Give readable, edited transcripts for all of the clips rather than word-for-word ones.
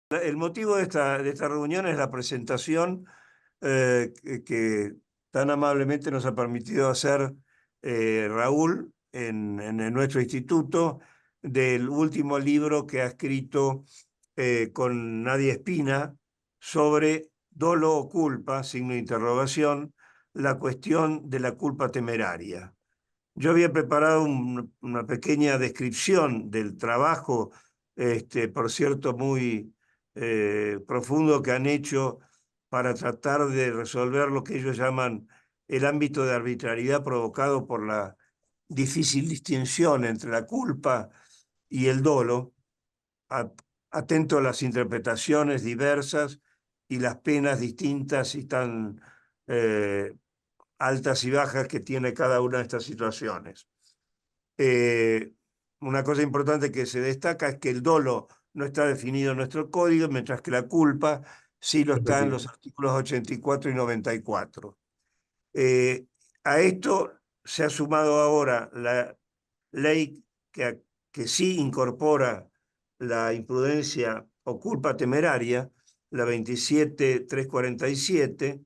El motivo de esta reunión es la presentación que tan amablemente nos ha permitido hacer Raúl en nuestro instituto del último libro que ha escrito con Nadia Espina sobre dolo o culpa, signo de interrogación, la cuestión de la culpa temeraria. Yo había preparado una pequeña descripción del trabajo, por cierto, muy profundo que han hecho para tratar de resolver lo que ellos llaman el ámbito de arbitrariedad provocado por la difícil distinción entre la culpa y el dolo, atento a las interpretaciones diversas y las penas distintas y tan altas y bajas que tiene cada una de estas situaciones. Una cosa importante que se destaca es que el dolo no está definido en nuestro código, mientras que la culpa sí lo está en los artículos 84 y 94. A esto se ha sumado ahora la ley que sí incorpora la imprudencia o culpa temeraria, la 27347,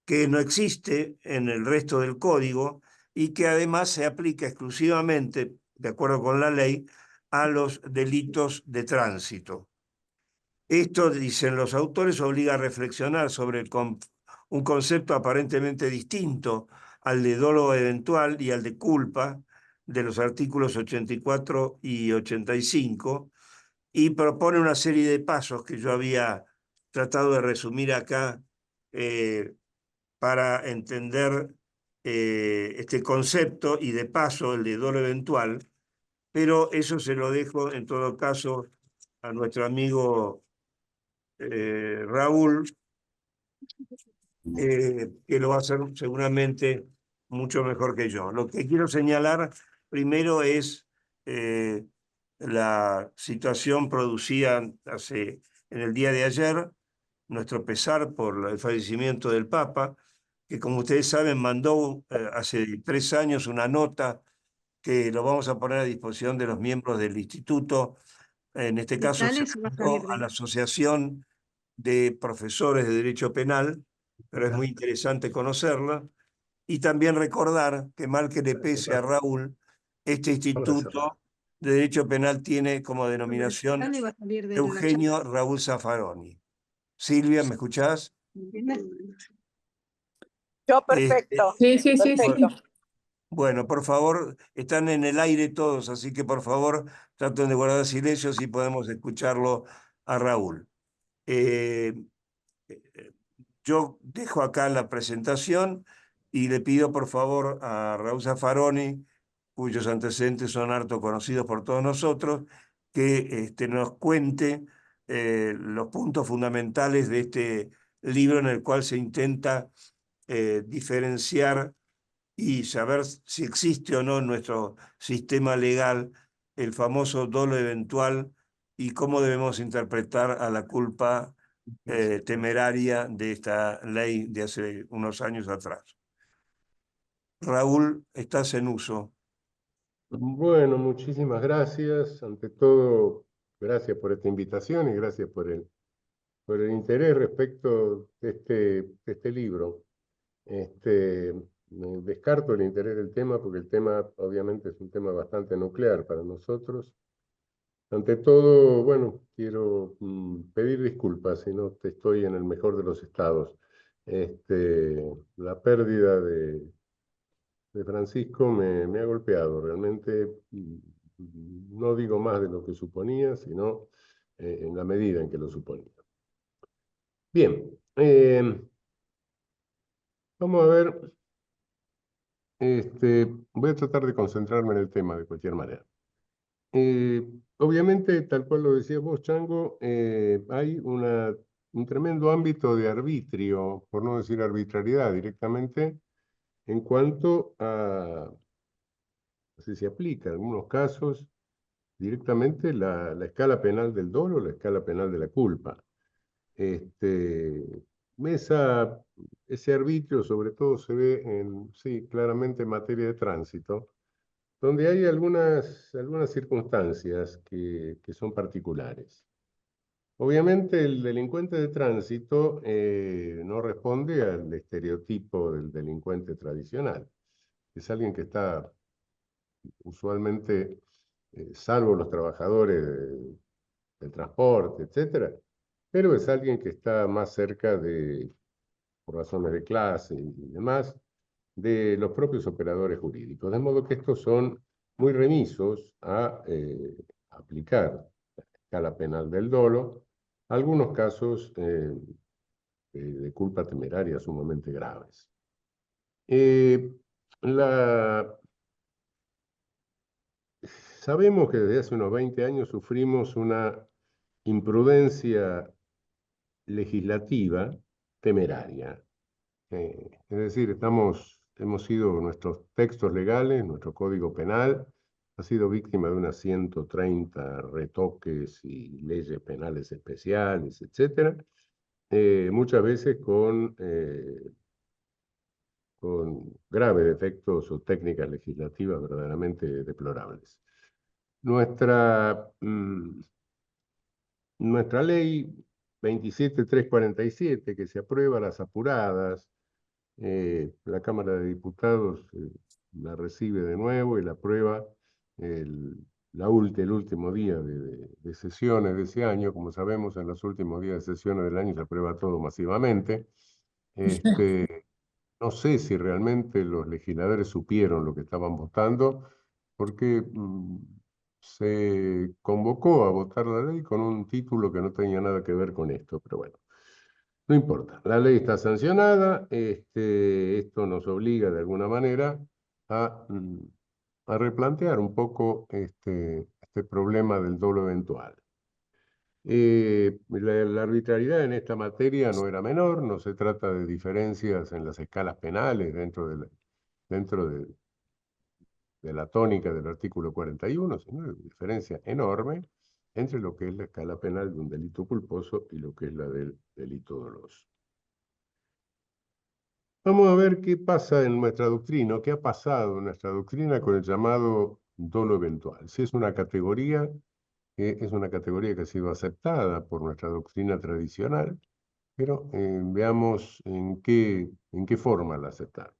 que no existe en el resto del código y que además se aplica exclusivamente, de acuerdo con la ley, a los delitos de tránsito. Esto, dicen los autores, obliga a reflexionar sobre un concepto aparentemente distinto al de dolo eventual y al de culpa de los artículos 84 y 85, y propone una serie de pasos que yo había tratado de resumir acá para entender este concepto y de paso el de dolo eventual, pero eso se lo dejo en todo caso a nuestro amigo Raúl, que lo va a hacer seguramente mucho mejor que yo. Lo que quiero señalar primero es la situación producida en el día de ayer, nuestro pesar por el fallecimiento del Papa, que como ustedes saben mandó hace 3 años una nota que lo vamos a poner a disposición de los miembros del instituto. En este caso se mandó a la Asociación de Profesores de Derecho Penal, pero es muy interesante conocerla. Y también recordar que mal que le pese a Raúl, este instituto de Derecho Penal tiene como denominación Eugenio Raúl Zaffaroni. Silvia, ¿me escuchás? Yo perfecto. Sí, sí, sí, sí. Perfecto. Bueno, por favor, están en el aire todos, así que por favor traten de guardar silencio si podemos escucharlo a Raúl. Eh, yo dejo acá la presentación y le pido por favor a Raúl Zaffaroni, cuyos antecedentes son harto conocidos por todos nosotros, que nos cuente los puntos fundamentales de este libro en el cual se intenta diferenciar y saber si existe o no en nuestro sistema legal el famoso dolo eventual y cómo debemos interpretar a la culpa temeraria de esta ley de hace unos años atrás. Raúl, estás en uso. Bueno, muchísimas gracias. Ante todo, gracias por esta invitación y gracias por el interés respecto de este libro. Descarto el interés del tema porque el tema obviamente es un tema bastante nuclear para nosotros. Ante todo, bueno, quiero pedir disculpas si no te estoy en el mejor de los estados. La pérdida de Francisco me ha golpeado. Realmente no digo más de lo que suponía, sino en la medida en que lo suponía. Bien, vamos a ver. Voy a tratar de concentrarme en el tema de cualquier manera. Obviamente, tal cual lo decías vos, Chango, hay un tremendo ámbito de arbitrio, por no decir arbitrariedad directamente, en cuanto a si se aplica en algunos casos directamente la escala penal del dolo, la escala penal de la culpa. Este, ese arbitrio sobre todo se ve sí, claramente en materia de tránsito, donde hay algunas circunstancias que son particulares. Obviamente el delincuente de tránsito no responde al estereotipo del delincuente tradicional. Es alguien que está usualmente, salvo los trabajadores del transporte, etcétera, pero es alguien que está más cerca de, por razones de clase y demás, de los propios operadores jurídicos. De modo que estos son muy remisos a aplicar la escala penal del dolo, algunos casos de culpa temeraria sumamente graves. Eh, la, Sabemos que desde hace unos 20 años sufrimos una imprudencia legislativa temeraria. Es decir, hemos sido, nuestros textos legales, nuestro código penal, ha sido víctima de unas 130 retoques y leyes penales especiales, etcétera, muchas veces con graves defectos o técnicas legislativas verdaderamente deplorables. Nuestra, mm, Nuestra ley 27347, que se aprueba a las apuradas, la Cámara de Diputados la recibe de nuevo y la aprueba el, el último día de sesiones de ese año. Como sabemos, en los últimos días de sesiones del año se aprueba todo masivamente. Este, no sé si realmente los legisladores supieron lo que estaban votando, porque se convocó a votar la ley con un título que no tenía nada que ver con esto, pero bueno, no importa. La ley está sancionada, esto nos obliga de alguna manera a, a replantear un poco este problema del dolo eventual. La arbitrariedad en esta materia no era menor, no se trata de diferencias en las escalas penales dentro de la tónica del artículo 41, sino una diferencia enorme entre lo que es la escala penal de un delito culposo y lo que es la del delito doloso. Vamos a ver qué pasa en nuestra doctrina, qué ha pasado en nuestra doctrina con el llamado dolo eventual. Si es una categoría, es una categoría que ha sido aceptada por nuestra doctrina tradicional, pero veamos en qué forma la aceptaron.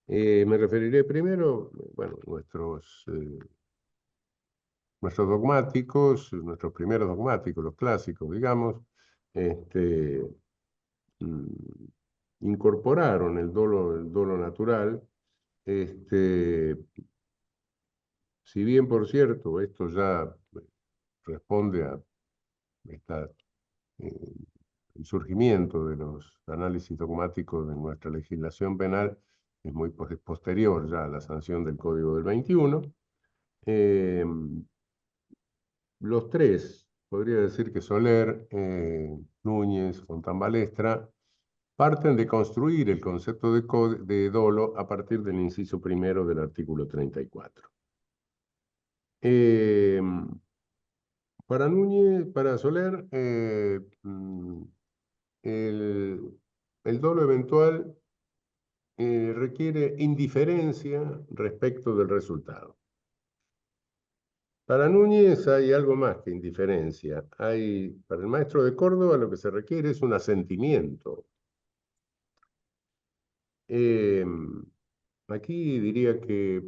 Me referiré primero, bueno, nuestros dogmáticos, nuestros primeros dogmáticos, los clásicos, digamos, este, mm, incorporaron el dolo natural. Este, si bien, por cierto, esto ya responde a esta, eh, el surgimiento de los análisis dogmáticos de nuestra legislación penal, es muy posterior ya a la sanción del Código del 21. Eh, los tres, podría decir que Soler, Núñez, Fontán Balestra, parten de construir el concepto de dolo a partir del inciso primero del artículo 34. Eh, para Núñez, para Soler, el, el dolo eventual requiere indiferencia respecto del resultado. Para Núñez hay algo más que indiferencia. Para el maestro de Córdoba lo que se requiere es un asentimiento. Eh, Aquí diría que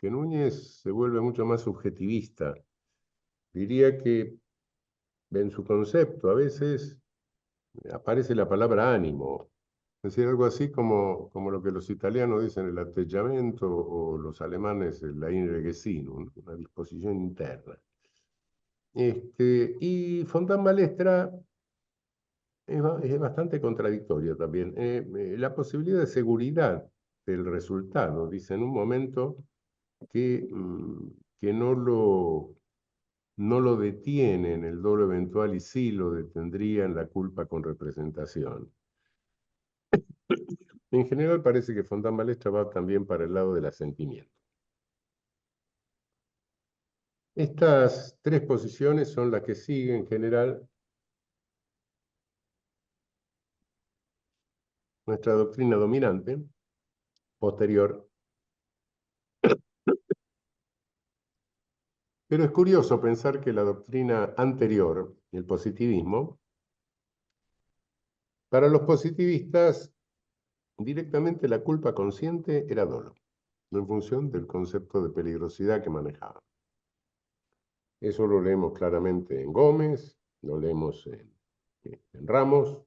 Núñez se vuelve mucho más subjetivista. Diría que en su concepto a veces aparece la palabra ánimo. Es decir, algo así como lo que los italianos dicen el atteggiamento o los alemanes el Einregesinn, una disposición interna. Y Fontán Balestra es bastante contradictoria también. La posibilidad de seguridad del resultado, dice en un momento que no lo detiene en el dolo eventual y sí lo detendría en la culpa con representación. En general parece que Fontán Balestra va también para el lado del asentimiento. Estas tres posiciones son las que sigue en general nuestra doctrina dominante, posterior Pero es curioso pensar que la doctrina anterior, el positivismo, para los positivistas directamente la culpa consciente era dolo, no en función del concepto de peligrosidad que manejaban. Eso lo leemos claramente en Gómez, lo leemos en Ramos,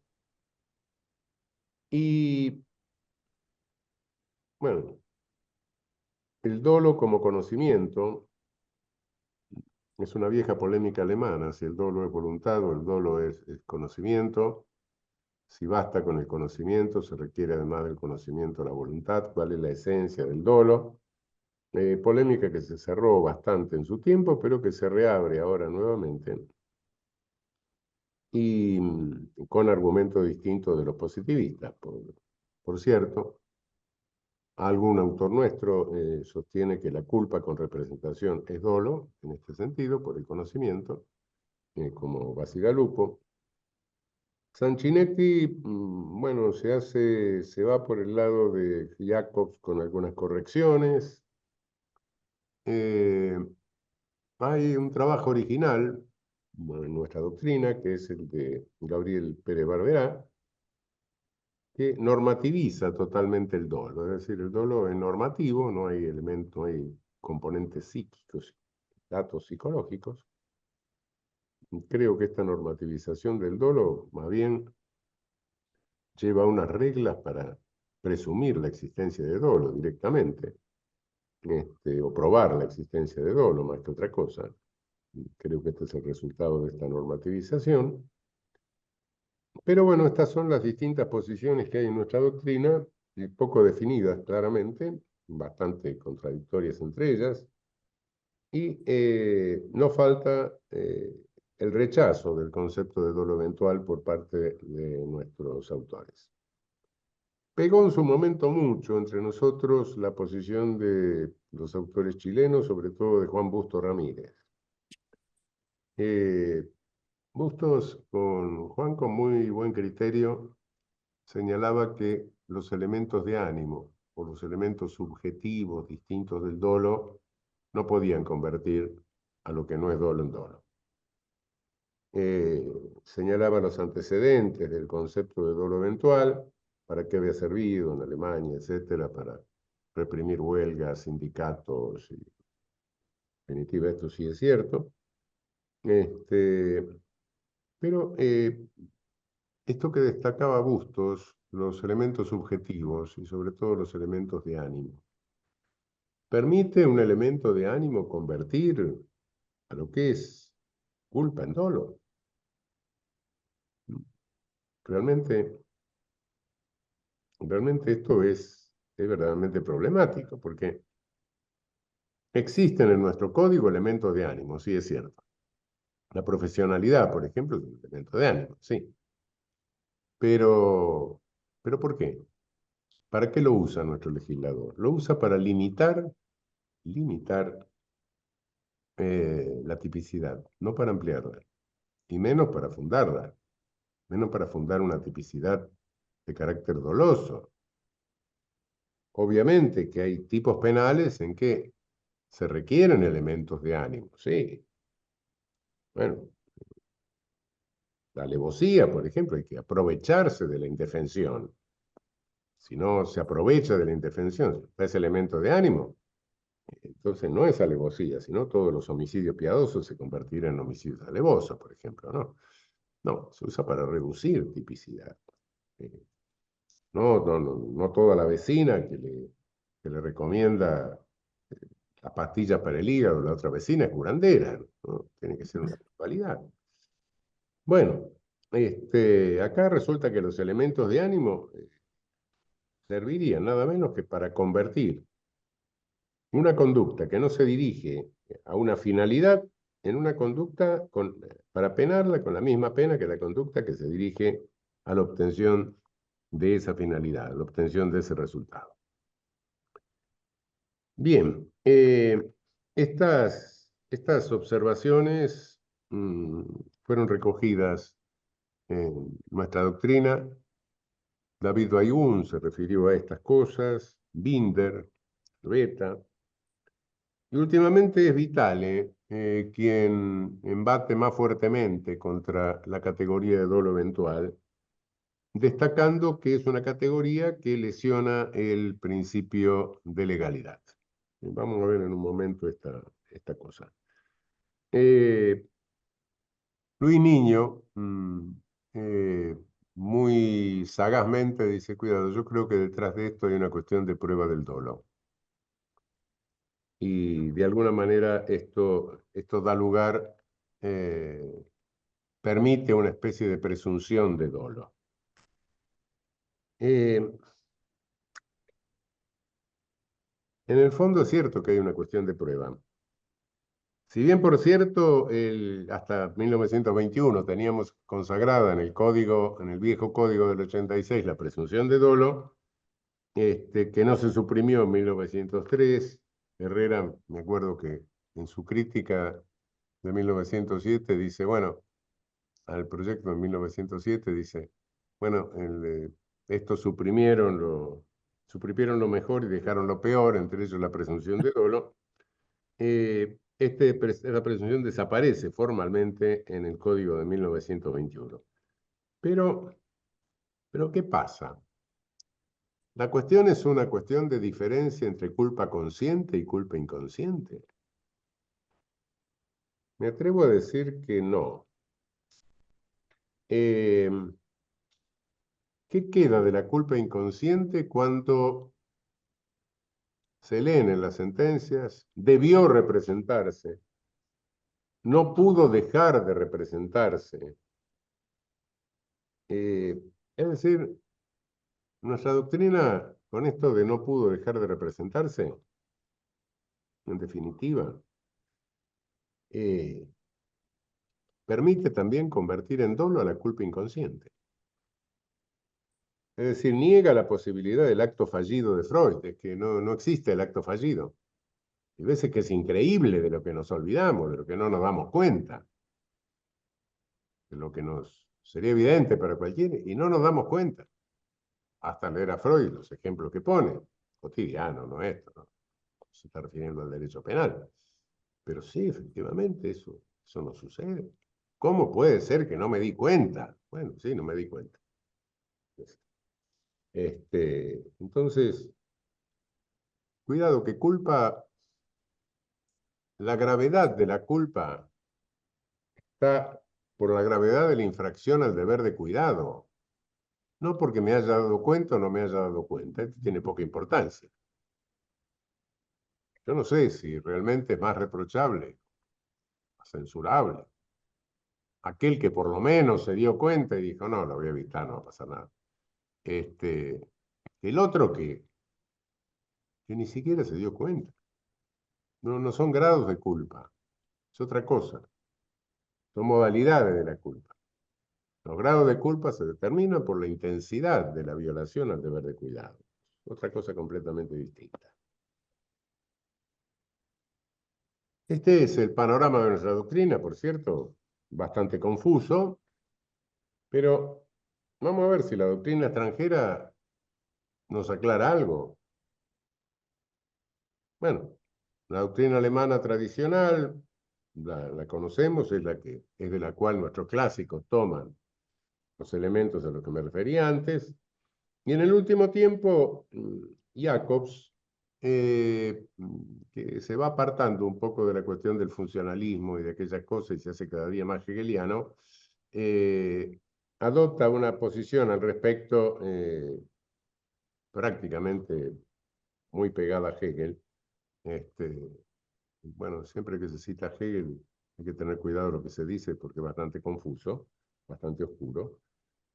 y bueno, el dolo como conocimiento es una vieja polémica alemana, si el dolo es voluntad o el dolo es conocimiento, si basta con el conocimiento, se requiere además del conocimiento la voluntad, cuál es la esencia del dolo. Polémica que se cerró bastante en su tiempo, pero que se reabre ahora nuevamente y con argumentos distintos de los positivistas. Por cierto, algún autor nuestro sostiene que la culpa con representación es dolo, en este sentido, por el conocimiento, como Bacigalupo. Sanchinetti, bueno, se va por el lado de Jacobs con algunas correcciones. Eh, Hay un trabajo original, bueno, en nuestra doctrina, que es el de Gabriel Pérez Barberá, que normativiza totalmente el dolo. Es decir, el dolo es normativo, no hay elementos, no hay componentes psíquicos, datos psicológicos. Creo que esta normativización del dolo, más bien, lleva unas reglas para presumir la existencia de dolo directamente, o probar la existencia de dolo más que otra cosa. Creo que este es el resultado de esta normativización. Pero bueno, estas son las distintas posiciones que hay en nuestra doctrina, poco definidas claramente, bastante contradictorias entre ellas, y no falta el rechazo del concepto de dolo eventual por parte de nuestros autores. Pegó en su momento mucho entre nosotros la posición de los autores chilenos, sobre todo de Juan Busto Ramírez. Bustos, Juan con muy buen criterio, señalaba que los elementos de ánimo o los elementos subjetivos distintos del dolo no podían convertir a lo que no es dolo en dolo. Señalaba los antecedentes del concepto de dolo eventual, para qué había servido en Alemania, etcétera, para reprimir huelgas, sindicatos, y en definitiva esto sí es cierto. Pero esto que destacaba Bustos, los elementos subjetivos y sobre todo los elementos de ánimo. ¿Permite un elemento de ánimo convertir a lo que es culpa en dolo? Realmente, realmente esto es verdaderamente problemático, porque existen en nuestro código elementos de ánimo, sí es cierto. La profesionalidad, por ejemplo, es un elemento de ánimo, sí. Pero, ¿por qué? ¿Para qué lo usa nuestro legislador? Lo usa para limitar la tipicidad, no para ampliarla, y menos para fundar una tipicidad de carácter doloso. Obviamente que hay tipos penales en que se requieren elementos de ánimo, sí. Bueno, la alevosía, por ejemplo, hay que aprovecharse de la indefensión. Si no se aprovecha de la indefensión, es elemento de ánimo, entonces no es alevosía, sino todos los homicidios piadosos se convertirán en homicidios alevosos, por ejemplo, ¿no? No, se usa para reducir tipicidad. No toda la vecina que le recomienda las pastillas para el hígado, la otra vecina es curandera, ¿no? Tiene que ser una casualidad. Bueno, acá resulta que los elementos de ánimo servirían nada menos que para convertir una conducta que no se dirige a una finalidad en una conducta para penarla con la misma pena que la conducta que se dirige a la obtención de esa finalidad, a la obtención de ese resultado. Bien, estas observaciones fueron recogidas en nuestra doctrina. David Bayún se refirió a estas cosas, Binder, Reta, y últimamente es Vitale quien embate más fuertemente contra la categoría de dolo eventual, destacando que es una categoría que lesiona el principio de legalidad. Vamos a ver en un momento esta cosa. Luis Niño, muy sagazmente dice, cuidado, yo creo que detrás de esto hay una cuestión de prueba del dolo. Y de alguna manera esto da lugar, permite una especie de presunción de dolo. En el fondo es cierto que hay una cuestión de prueba. Si bien, por cierto, hasta 1921 teníamos consagrada en el código, en el viejo código del 86, la presunción de dolo, que no se suprimió en 1903. Herrera, me acuerdo que en su crítica de 1907 dice, bueno, al proyecto de 1907 dice, bueno, estos suprimieron lo mejor y dejaron lo peor, entre ellos la presunción de dolo. La presunción desaparece formalmente en el Código de 1921. Pero ¿qué pasa? La cuestión es una cuestión de diferencia entre culpa consciente y culpa inconsciente. Me atrevo a decir que no. ¿Qué queda de la culpa inconsciente cuando se leen en las sentencias? Debió representarse, no pudo dejar de representarse. Es decir, nuestra doctrina, con esto de no pudo dejar de representarse, en definitiva, permite también convertir en dolo a la culpa inconsciente. Es decir, niega la posibilidad del acto fallido de Freud, de que no existe el acto fallido. Y veces que es increíble de lo que nos olvidamos, de lo que no nos damos cuenta, de lo que nos sería evidente para cualquiera, y no nos damos cuenta. Hasta leer a Freud, los ejemplos que pone, cotidiano, no esto, ¿no? Se está refiriendo al derecho penal. Pero sí, efectivamente, eso no sucede. ¿Cómo puede ser que no me di cuenta? Bueno, sí, no me di cuenta. Entonces, cuidado que la gravedad de la culpa está por la gravedad de la infracción al deber de cuidado. No porque me haya dado cuenta o no me haya dado cuenta. Esto tiene poca importancia. Yo no sé si realmente es más reprochable, más censurable, aquel que por lo menos se dio cuenta y dijo, no, lo voy a evitar, no va a pasar nada. El otro que ni siquiera se dio cuenta. No son grados de culpa, es otra cosa. Son modalidades de la culpa. Los grados de culpa se determinan por la intensidad de la violación al deber de cuidado. Otra cosa completamente distinta. Este es el panorama de nuestra doctrina, por cierto, bastante confuso, pero vamos a ver si la doctrina extranjera nos aclara algo. Bueno, la doctrina alemana tradicional, la conocemos, es de la cual nuestros clásicos toman los elementos a los que me refería antes. Y en el último tiempo, Jacobs, que se va apartando un poco de la cuestión del funcionalismo y de aquellas cosas y se hace cada día más hegeliano, adopta una posición al respecto prácticamente muy pegada a Hegel. Bueno, siempre que se cita a Hegel hay que tener cuidado lo que se dice porque es bastante confuso, bastante oscuro,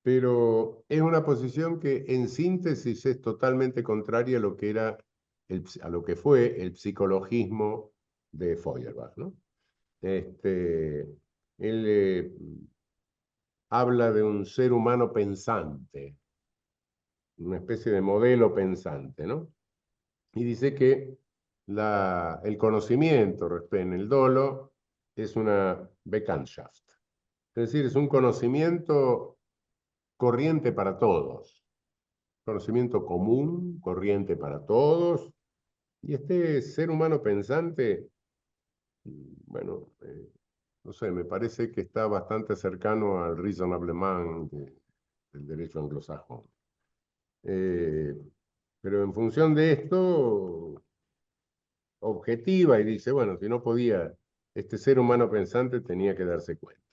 pero es una posición que en síntesis es totalmente contraria a lo que a lo que fue el psicologismo de Feuerbach, ¿no? Él habla de un ser humano pensante, una especie de modelo pensante, ¿no? Y dice que el conocimiento en el dolo es una Bekanntschaft, es decir, es un conocimiento corriente para todos, conocimiento común, corriente para todos, y este ser humano pensante bueno, no sé, me parece que está bastante cercano al raisonnablement del derecho anglosajón. Pero en función de esto, objetiva y dice, bueno, si no podía, este ser humano pensante tenía que darse cuenta.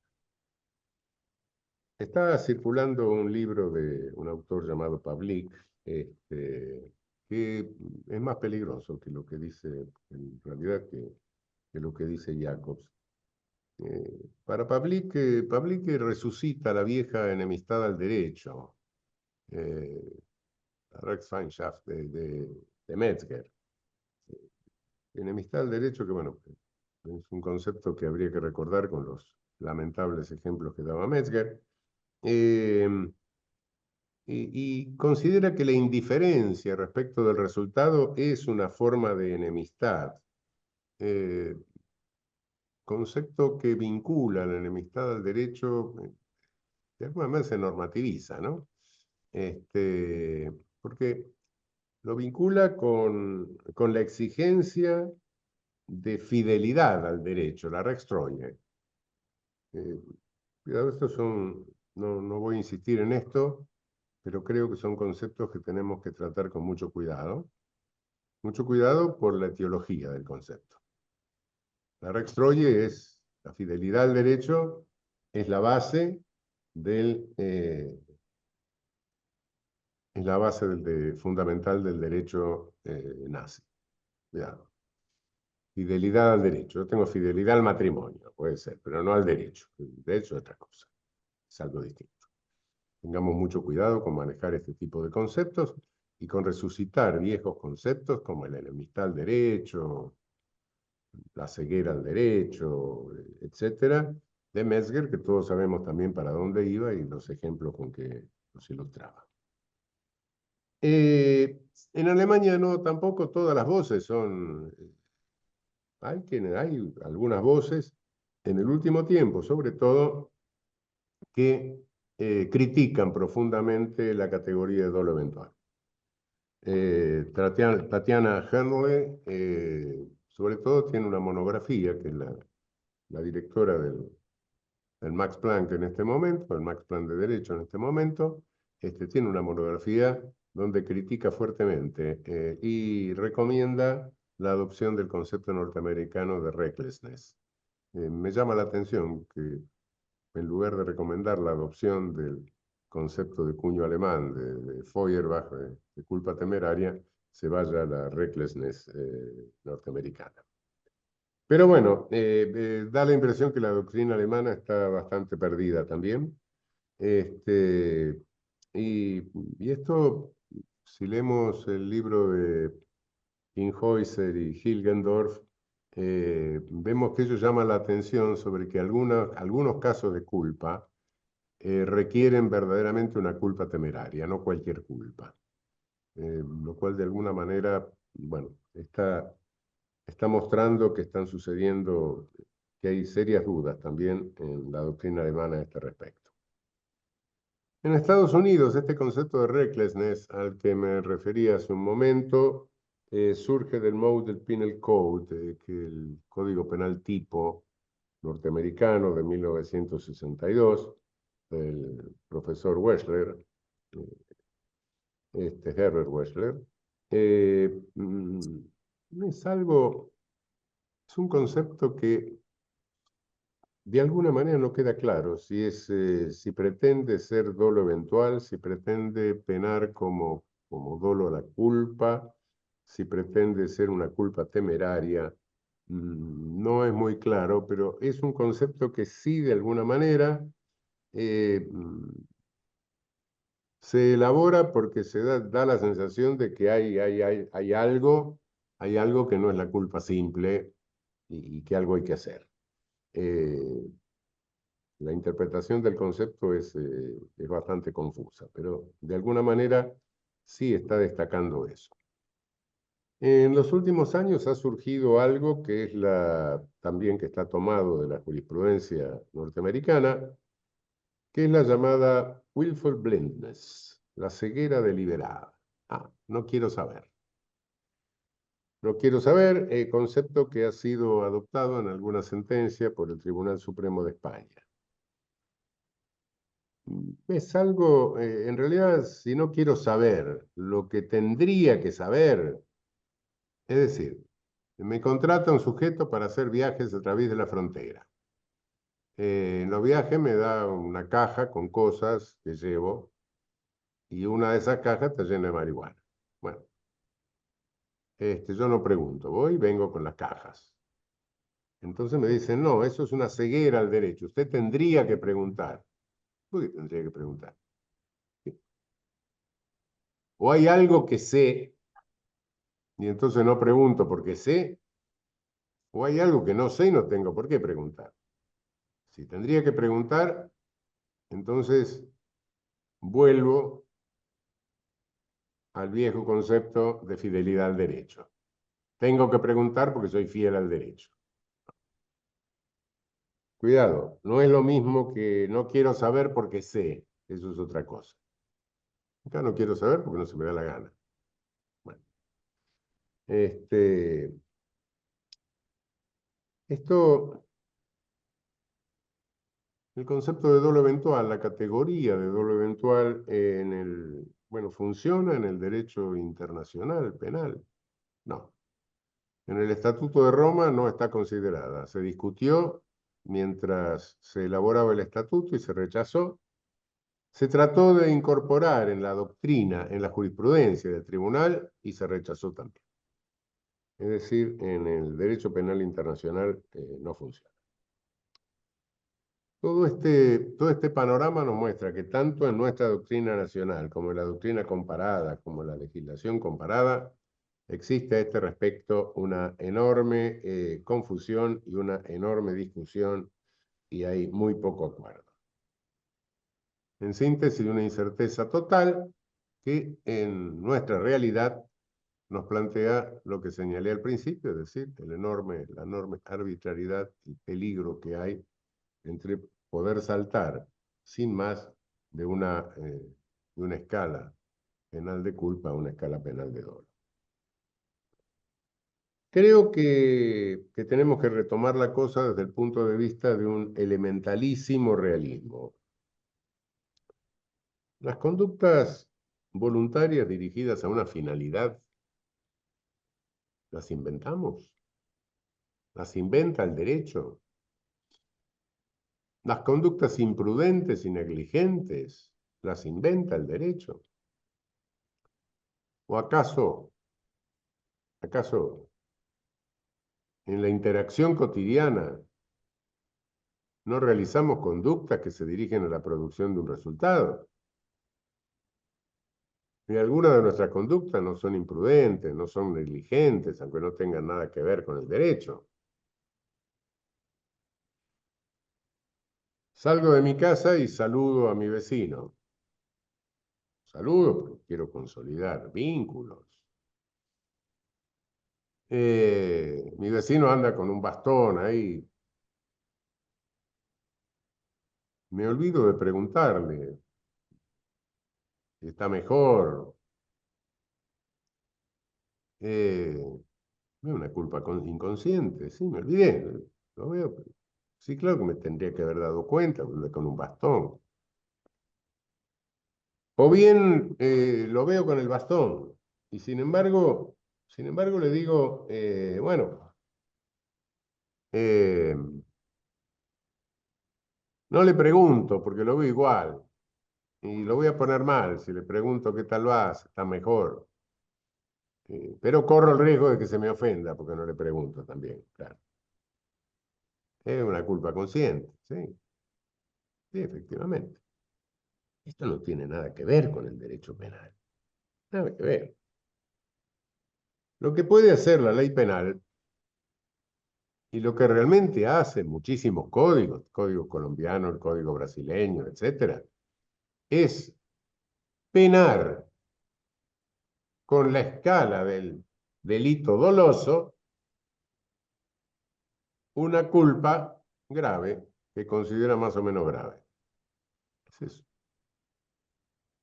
Está circulando un libro de un autor llamado Pavlik, que es más peligroso que lo que dice, en realidad, que lo que dice Jacobs. Para Pavlik, Pavlik resucita la vieja enemistad al derecho, la Rechtsfeindschaft de Metzger. Enemistad al derecho que, bueno, es un concepto que habría que recordar con los lamentables ejemplos que daba Metzger. Eh, y considera que la indiferencia respecto del resultado es una forma de enemistad, concepto que vincula la enemistad al derecho, de alguna manera se normativiza, ¿no? Porque lo vincula con la exigencia de fidelidad al derecho, la Rechtstreue. Cuidado, estos son, no voy a insistir en esto, pero creo que son conceptos que tenemos que tratar con mucho cuidado. Mucho cuidado por la etiología del concepto. La Rechtstreue es la fidelidad al derecho, es la base fundamental del derecho nazi. Cuidado. Fidelidad al derecho. Yo tengo fidelidad al matrimonio, puede ser, pero no al derecho. El derecho es otra cosa, es algo distinto. Tengamos mucho cuidado con manejar este tipo de conceptos y con resucitar viejos conceptos como la enemistad al derecho, la ceguera al derecho, etcétera, de Metzger, que todos sabemos también para dónde iba y los ejemplos con que los ilustraba. En Alemania no, tampoco todas las voces son... Hay algunas voces en el último tiempo, sobre todo, que critican profundamente la categoría de dolo eventual. Tatiana Henle, sobre todo, tiene una monografía, que es la directora del Max Planck en este momento, el Max Planck de Derecho en este momento, tiene una monografía donde critica fuertemente y recomienda la adopción del concepto norteamericano de recklessness. Me llama la atención que en lugar de recomendar la adopción del concepto de cuño alemán de Feuerbach, de culpa temeraria, se vaya a la recklessness norteamericana. Pero bueno, da la impresión que la doctrina alemana está bastante perdida también. Y esto, si leemos el libro de Inhäuser y Hilgendorf, vemos que ellos llaman la atención sobre que algunos casos de culpa requieren verdaderamente una culpa temeraria, no cualquier culpa. Lo cual de alguna manera, bueno, está mostrando que están sucediendo, que hay serias dudas también en la doctrina alemana a este respecto. En Estados Unidos, este concepto de recklessness al que me refería hace un momento surge del Model Penal Code, que es el Código Penal Tipo norteamericano de 1962, del profesor Wechsler, Herbert Wechsler. Es es un concepto que de alguna manera no queda claro si pretende ser dolo eventual, si pretende penar como dolo a la culpa, si pretende ser una culpa temeraria. No es muy claro, pero es un concepto que sí de alguna manera se elabora porque da la sensación de que hay algo que no es la culpa simple y que algo hay que hacer. La interpretación del concepto es bastante confusa, pero de alguna manera sí está destacando eso. En los últimos años ha surgido algo que es también que está tomado de la jurisprudencia norteamericana, que es la llamada willful blindness, la ceguera deliberada. No quiero saber. No quiero saber, concepto que ha sido adoptado en alguna sentencia por el Tribunal Supremo de España. Es algo, en realidad, si no quiero saber lo que tendría que saber, es decir, me contrata un sujeto para hacer viajes a través de la frontera. En los viajes me da una caja con cosas que llevo y una de esas cajas está llena de marihuana. Bueno, yo no pregunto, voy y vengo con las cajas. Entonces me dicen, no, eso es una ceguera al derecho. Usted tendría que preguntar. ¿Por qué tendría que preguntar? O hay algo que sé y entonces no pregunto porque sé, o hay algo que no sé y no tengo por qué preguntar. Si tendría que preguntar, entonces vuelvo al viejo concepto de fidelidad al derecho. Tengo que preguntar porque soy fiel al derecho. Cuidado, no es lo mismo que no quiero saber porque sé. Eso es otra cosa. Acá no quiero saber porque no se me da la gana. Bueno, este, esto, el concepto de dolo eventual, la categoría de dolo eventual bueno, funciona en el derecho internacional penal. No. En el Estatuto de Roma no está considerada. Se discutió mientras se elaboraba el estatuto y se rechazó. Se trató de incorporar en la doctrina, en la jurisprudencia del tribunal y se rechazó también. Es decir, en el derecho penal internacional no funciona. Todo este panorama nos muestra que tanto en nuestra doctrina nacional como en la doctrina comparada, como en la legislación comparada, existe a este respecto una enorme confusión y una enorme discusión y hay muy poco acuerdo. En síntesis, una incerteza total que en nuestra realidad nos plantea lo que señalé al principio, es decir, la enorme arbitrariedad y peligro que hay entre poder saltar sin más de una escala penal de culpa a una escala penal de dolo. Creo que tenemos que retomar la cosa desde el punto de vista de un elementalísimo realismo. Las conductas voluntarias dirigidas a una finalidad, ¿las inventamos? ¿Las inventa el derecho? Las conductas imprudentes y negligentes, ¿las inventa el derecho? ¿O acaso en la interacción cotidiana no realizamos conductas que se dirigen a la producción de un resultado? Y algunas de nuestras conductas no son imprudentes, no son negligentes, aunque no tengan nada que ver con el derecho. Salgo de mi casa y saludo a mi vecino. Saludo porque quiero consolidar vínculos. Mi vecino anda con un bastón ahí. Me olvido de preguntarle si está mejor. Es una culpa inconsciente, sí, me olvidé. Lo veo. Sí, claro que me tendría que haber dado cuenta, porque anda con un bastón. O bien lo veo con el bastón y sin embargo le digo, bueno, eh, no le pregunto porque lo veo igual y lo voy a poner mal si le pregunto qué tal vas, está mejor. Pero corro el riesgo de que se me ofenda porque no le pregunto también, claro. Es una culpa consciente, sí, sí, efectivamente. Esto no tiene nada que ver con el derecho penal, nada que ver. Lo que puede hacer la ley penal y lo que realmente hacen muchísimos códigos, el código colombiano, el código brasileño, etcétera, es penar con la escala del delito doloso una culpa grave que considera más o menos grave. Es eso.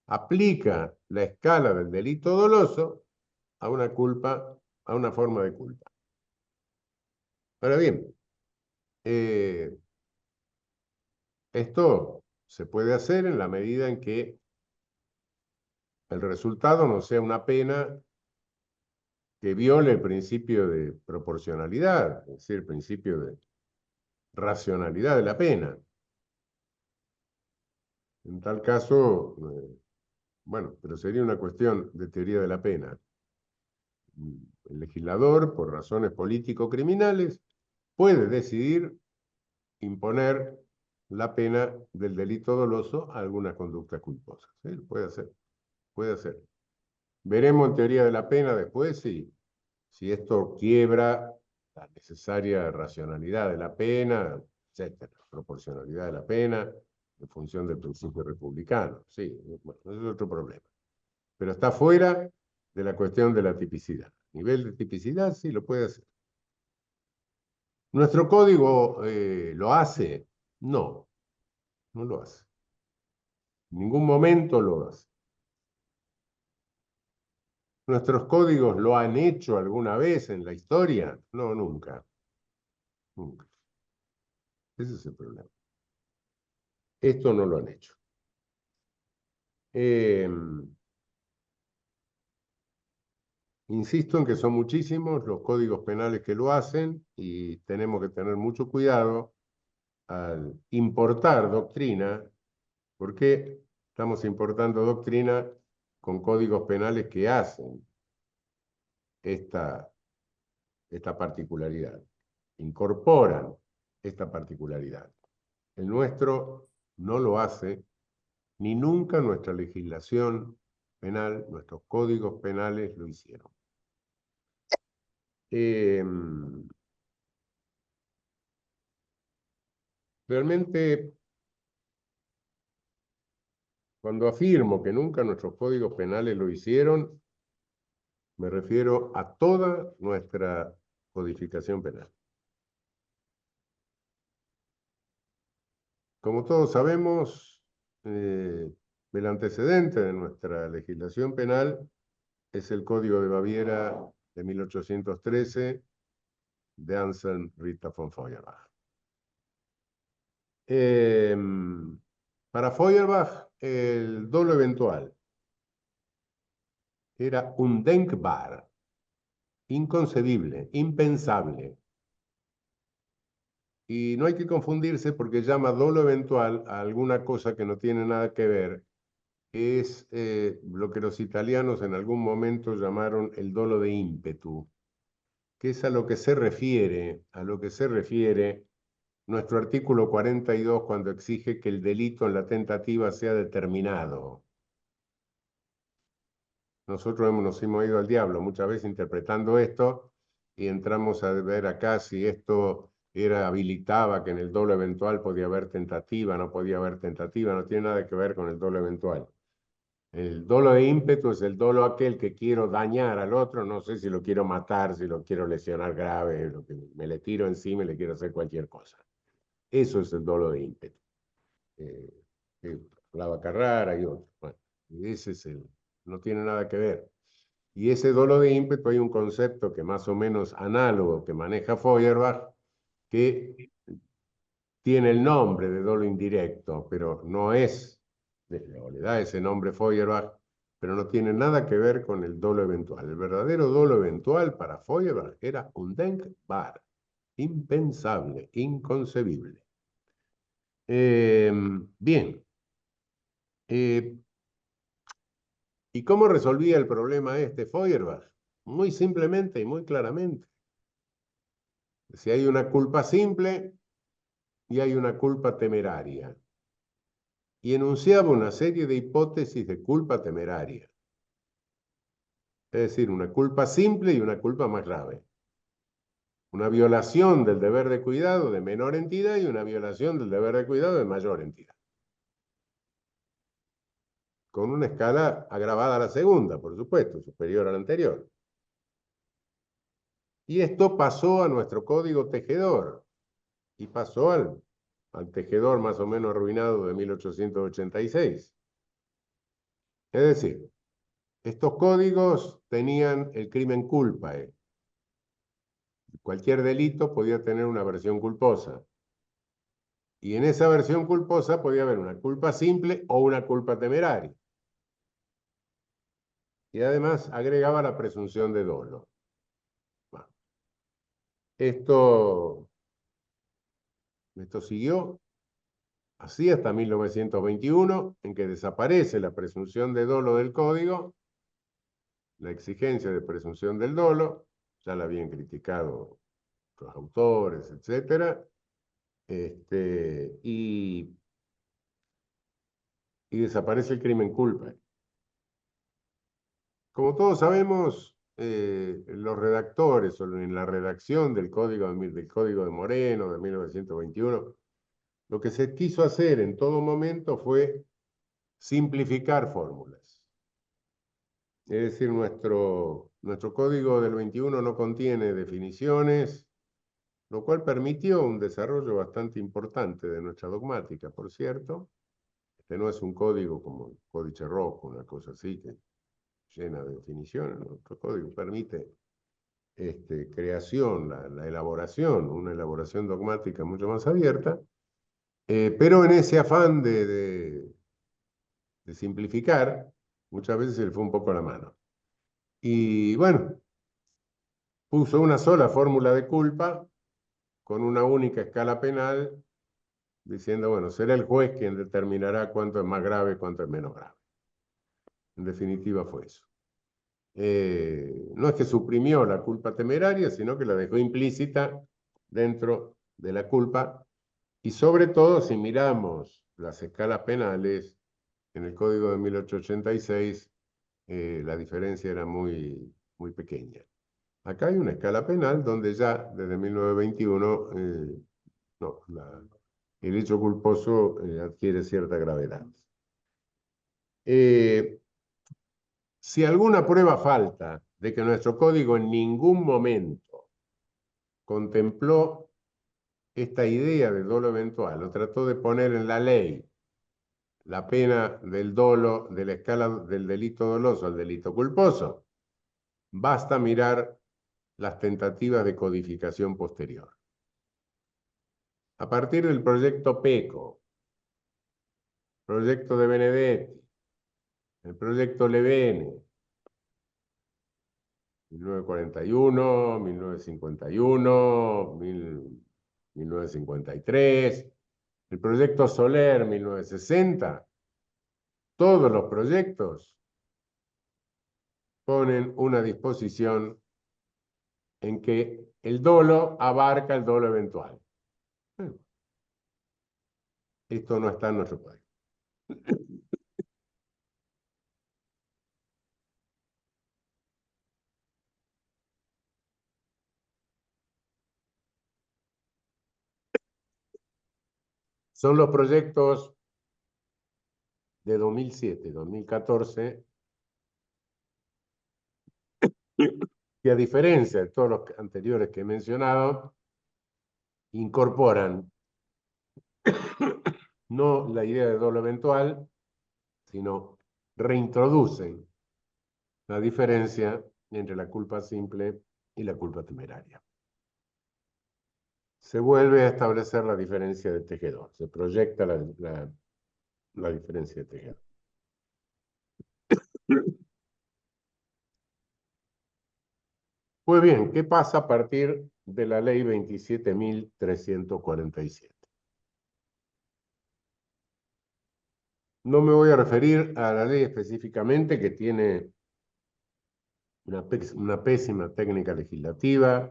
Aplica la escala del delito doloso a una culpa a una forma de culpa. Ahora bien, esto se puede hacer en la medida en que el resultado no sea una pena que viole el principio de proporcionalidad, es decir, el principio de racionalidad de la pena. En tal caso, bueno, pero sería una cuestión de teoría de la pena. El legislador, por razones político-criminales, puede decidir imponer la pena del delito doloso a alguna conducta culposa. ¿Sí? Puede hacer, puede hacer. Veremos en teoría de la pena después si esto quiebra la necesaria racionalidad de la pena, etcétera, proporcionalidad de la pena, en función del principio republicano. Sí, bueno, ese es otro problema. Pero está fuera de la cuestión de la tipicidad. Nivel de tipicidad sí lo puede hacer. ¿Nuestro código lo hace? No, no lo hace. En ningún momento lo hace. ¿Nuestros códigos lo han hecho alguna vez en la historia? No, nunca. Nunca. Ese es el problema. Esto no lo han hecho. Insisto en que son muchísimos los códigos penales que lo hacen y tenemos que tener mucho cuidado al importar doctrina, porque estamos importando doctrina con códigos penales que hacen esta particularidad, incorporan esta particularidad. El nuestro no lo hace, ni nunca nuestra legislación penal, nuestros códigos penales lo hicieron. Realmente, cuando afirmo que nunca nuestros códigos penales lo hicieron, me refiero a toda nuestra codificación penal. Como todos sabemos, el antecedente de nuestra legislación penal es el Código de Baviera de 1813 de Anselm Ritter von Feuerbach. Para Feuerbach, el dolo eventual era undenkbar, inconcebible, impensable. Y no hay que confundirse porque llama dolo eventual a alguna cosa que no tiene nada que ver. Es lo que los italianos en algún momento llamaron el dolo de ímpetu, que es a lo que se refiere, nuestro artículo 42 cuando exige que el delito en la tentativa sea determinado. Nosotros nos hemos ido al diablo muchas veces interpretando esto y entramos a ver acá si esto habilitaba que en el dolo eventual podía haber tentativa, no podía haber tentativa, no tiene nada que ver con el dolo eventual. El dolo de ímpetu es el dolo aquel que quiero dañar al otro, no sé si lo quiero matar, si lo quiero lesionar grave, lo que me le tiro encima y le quiero hacer cualquier cosa. Eso es el dolo de ímpetu. Lava Carrara y otro. Bueno, ese es no tiene nada que ver. Y ese dolo de ímpetu hay un concepto que más o menos análogo que maneja Feuerbach, que tiene el nombre de dolo indirecto, pero no es, le da ese nombre Feuerbach, pero no tiene nada que ver con el dolo eventual. El verdadero dolo eventual para Feuerbach era undenkbar, impensable, inconcebible. Bien. ¿Y cómo resolvía el problema este Feuerbach? Muy simplemente y muy claramente. Si hay una culpa simple y hay una culpa temeraria. Y enunciaba una serie de hipótesis de culpa temeraria. Es decir, una culpa simple y una culpa más grave. Una violación del deber de cuidado de menor entidad y una violación del deber de cuidado de mayor entidad. Con una escala agravada a la segunda, por supuesto, superior a la anterior. Y esto pasó a nuestro código tejedor y pasó al tejedor más o menos arruinado de 1886. Es decir, estos códigos tenían el crimen culpae, Cualquier delito podía tener una versión culposa. Y en esa versión culposa podía haber una culpa simple o una culpa temeraria. Y además agregaba la presunción de dolo. Bueno, esto siguió así hasta 1921, en que desaparece la presunción de dolo del Código, la exigencia de presunción del dolo, ya la habían criticado los autores, etc. Y desaparece el crimen culpa. Como todos sabemos, los redactores, o en la redacción del Código de Moreno de 1921, lo que se quiso hacer en todo momento fue simplificar fórmulas. Es decir, nuestro Código del 21 no contiene definiciones, lo cual permitió un desarrollo bastante importante de nuestra dogmática, por cierto. Este no es un código como el Códice Rojo, una cosa así, que llena de definiciones. Nuestro código permite creación, la elaboración, una elaboración dogmática mucho más abierta, pero en ese afán de simplificar, muchas veces se le fue un poco la mano. Y bueno, puso una sola fórmula de culpa con una única escala penal, diciendo, bueno, será el juez quien determinará cuánto es más grave y cuánto es menos grave. En definitiva fue eso. No es que suprimió la culpa temeraria, sino que la dejó implícita dentro de la culpa. Y sobre todo, si miramos las escalas penales, en el Código de 1886, la diferencia era muy, muy pequeña. Acá hay una escala penal donde ya desde 1921 no, el hecho culposo adquiere cierta gravedad. Si alguna prueba falta de que nuestro código en ningún momento contempló esta idea de dolo eventual, o trató de poner en la ley la pena del dolo, de la escala del delito doloso al delito culposo, basta mirar las tentativas de codificación posterior. A partir del proyecto PECO, proyecto de Benedetti, el proyecto Levene, 1941, 1951, 1953, el proyecto Soler, 1960, todos los proyectos ponen una disposición en que el dolo abarca el dolo eventual. Esto no está en nuestro país. Son los proyectos de 2007, 2014, que a diferencia de todos los anteriores que he mencionado, incorporan no la idea de dolo eventual, sino reintroducen la diferencia entre la culpa simple y la culpa temeraria. Se vuelve a establecer la diferencia de tejedor, se proyecta la diferencia de tejedor. Pues bien, ¿qué pasa a partir de la ley 27.347? No me voy a referir a la ley específicamente, que tiene una pésima técnica legislativa,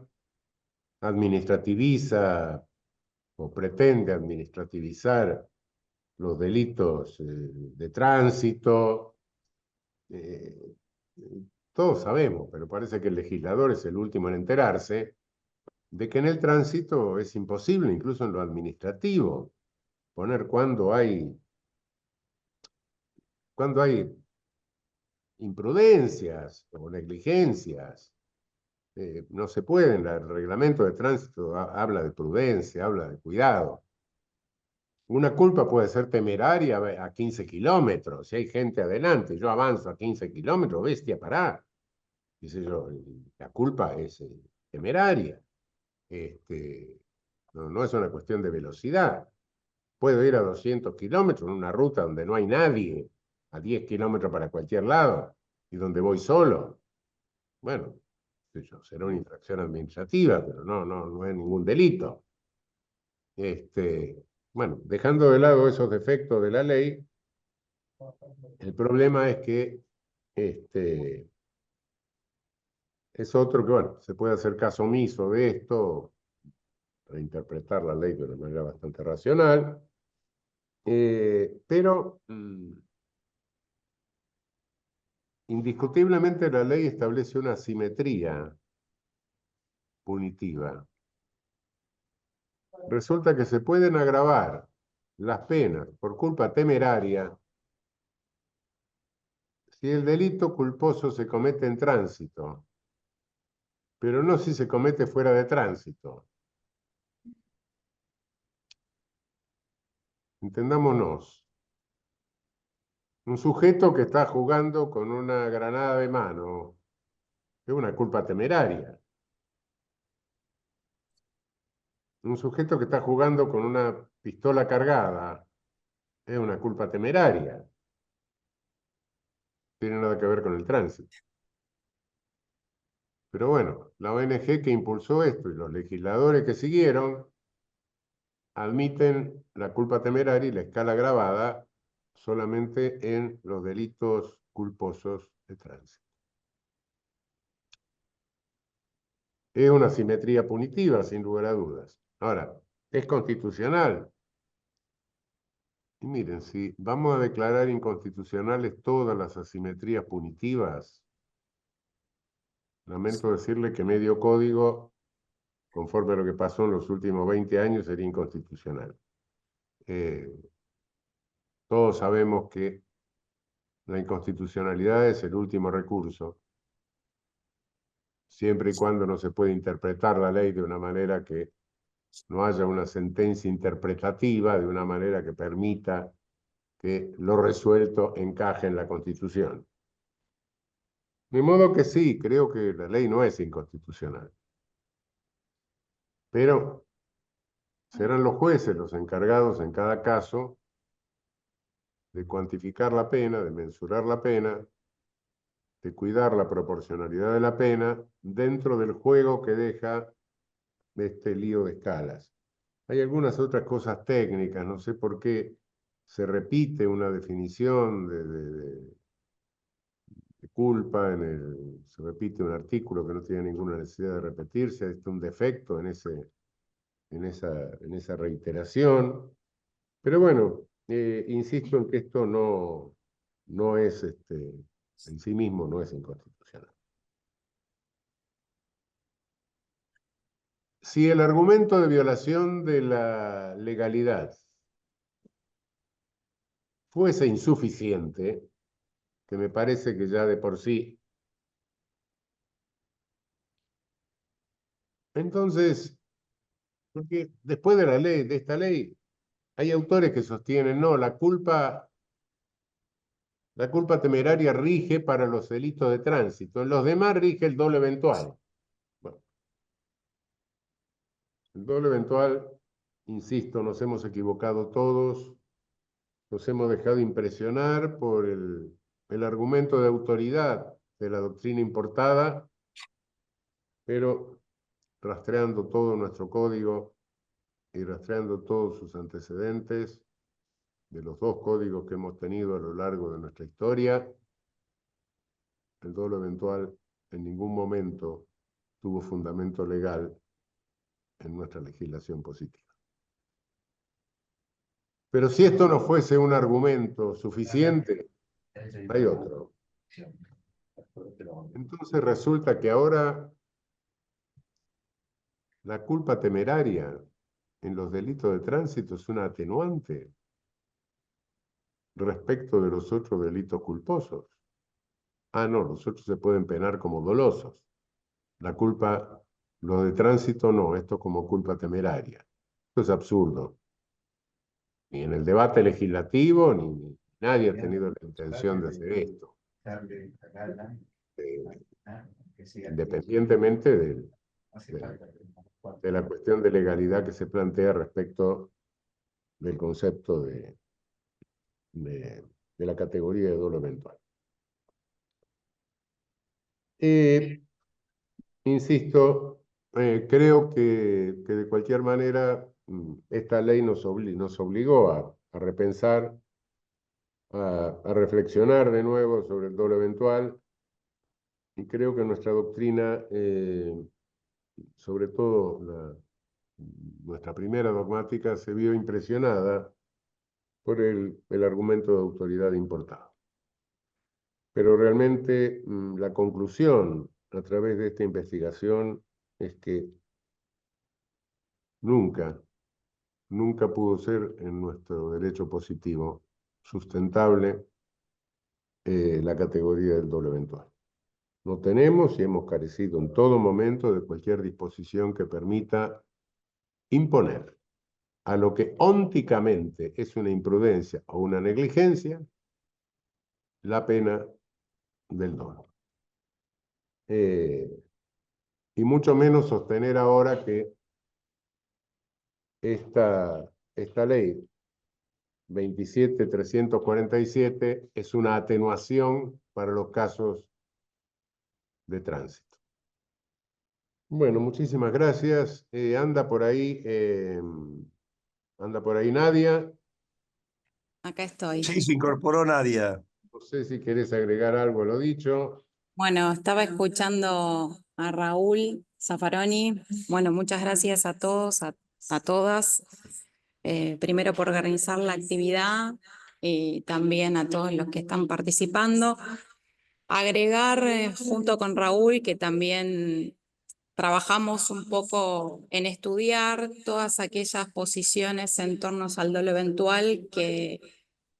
administrativiza o pretende administrativizar los delitos de tránsito. Todos sabemos, pero parece que el legislador es el último en enterarse de que en el tránsito es imposible, incluso en lo administrativo, poner cuando hay imprudencias o negligencias. No se pueden, el reglamento de tránsito habla de prudencia, habla de cuidado. Una culpa puede ser temeraria a 15 kilómetros, si hay gente adelante, yo avanzo a 15 kilómetros, bestia, pará. Dice yo, la culpa es temeraria. No es una cuestión de velocidad. Puedo ir a 200 kilómetros en una ruta donde no hay nadie, a 10 kilómetros para cualquier lado, y donde voy solo. Bueno, será una infracción administrativa, pero no es ningún delito. Bueno, dejando de lado esos defectos de la ley, el problema es que es otro que, bueno, se puede hacer caso omiso de esto, para interpretar la ley de una manera bastante racional, pero indiscutiblemente la ley establece una simetría punitiva. Resulta que se pueden agravar las penas por culpa temeraria si el delito culposo se comete en tránsito, pero no si se comete fuera de tránsito. Entendámonos. Un sujeto que está jugando con una granada de mano es una culpa temeraria. Un sujeto que está jugando con una pistola cargada es una culpa temeraria. No tiene nada que ver con el tránsito. Pero bueno, la ONG que impulsó esto y los legisladores que siguieron admiten la culpa temeraria y la escala agravada solamente en los delitos culposos de tránsito. Es una simetría punitiva, sin lugar a dudas. Ahora, ¿es constitucional? Y miren, si vamos a declarar inconstitucionales todas las asimetrías punitivas, lamento decirle que medio código, conforme a lo que pasó en los últimos 20 años, sería inconstitucional. Todos sabemos que la inconstitucionalidad es el último recurso, siempre y cuando no se puede interpretar la ley de una manera que no haya una sentencia interpretativa, de una manera que permita que lo resuelto encaje en la Constitución. De modo que sí, creo que la ley no es inconstitucional. Pero serán los jueces los encargados en cada caso de cuantificar la pena, de mensurar la pena, de cuidar la proporcionalidad de la pena dentro del juego que deja este lío de escalas. Hay algunas otras cosas técnicas, no sé por qué se repite una definición de culpa, se repite un artículo que no tiene ninguna necesidad de repetirse, es un defecto en esa reiteración. Pero bueno, insisto en que esto no es, en sí mismo no es inconstitucional. Si el argumento de violación de la legalidad fuese insuficiente, que me parece que ya de por sí, entonces, porque después de la ley, de esta ley, hay autores que sostienen, no, la culpa temeraria rige para los delitos de tránsito, en los demás rige el doble eventual. Bueno, el doble eventual, insisto, nos hemos equivocado todos, nos hemos dejado impresionar por el argumento de autoridad de la doctrina importada, pero rastreando todo nuestro código y rastreando todos sus antecedentes de los dos códigos que hemos tenido a lo largo de nuestra historia, el doble eventual en ningún momento tuvo fundamento legal en nuestra legislación positiva. Pero si esto no fuese un argumento suficiente, hay otro. Entonces resulta que ahora la culpa temeraria en los delitos de tránsito es una atenuante respecto de los otros delitos culposos. Ah, no, los otros se pueden penar como dolosos. La culpa, lo de tránsito no, esto como culpa temeraria. Esto es absurdo. Ni en el debate legislativo, ni nadie ha tenido la intención de hacer esto. Independientemente del de la cuestión de legalidad que se plantea respecto del concepto de la categoría de dolo eventual. Insisto, creo que de cualquier manera esta ley nos obligó a repensar, a reflexionar de nuevo sobre el dolo eventual, y creo que nuestra doctrina, sobre todo nuestra primera dogmática, se vio impresionada por el argumento de autoridad importado. Pero realmente la conclusión a través de esta investigación es que nunca pudo ser en nuestro derecho positivo sustentable la categoría del dolo eventual. No tenemos y hemos carecido en todo momento de cualquier disposición que permita imponer a lo que ónticamente es una imprudencia o una negligencia la pena del dolo. Y mucho menos sostener ahora que esta ley 27.347 es una atenuación para los casos de tránsito. Bueno, muchísimas gracias. Anda por ahí Nadia. Acá estoy. Sí, se incorporó Nadia. No sé si querés agregar algo a lo dicho. Bueno, estaba escuchando a Raúl Zaffaroni. Bueno, muchas gracias a todos, a todas. Primero por organizar la actividad y también a todos los que están participando. Agregar junto con Raúl que también trabajamos un poco en estudiar todas aquellas posiciones en torno al dolo eventual que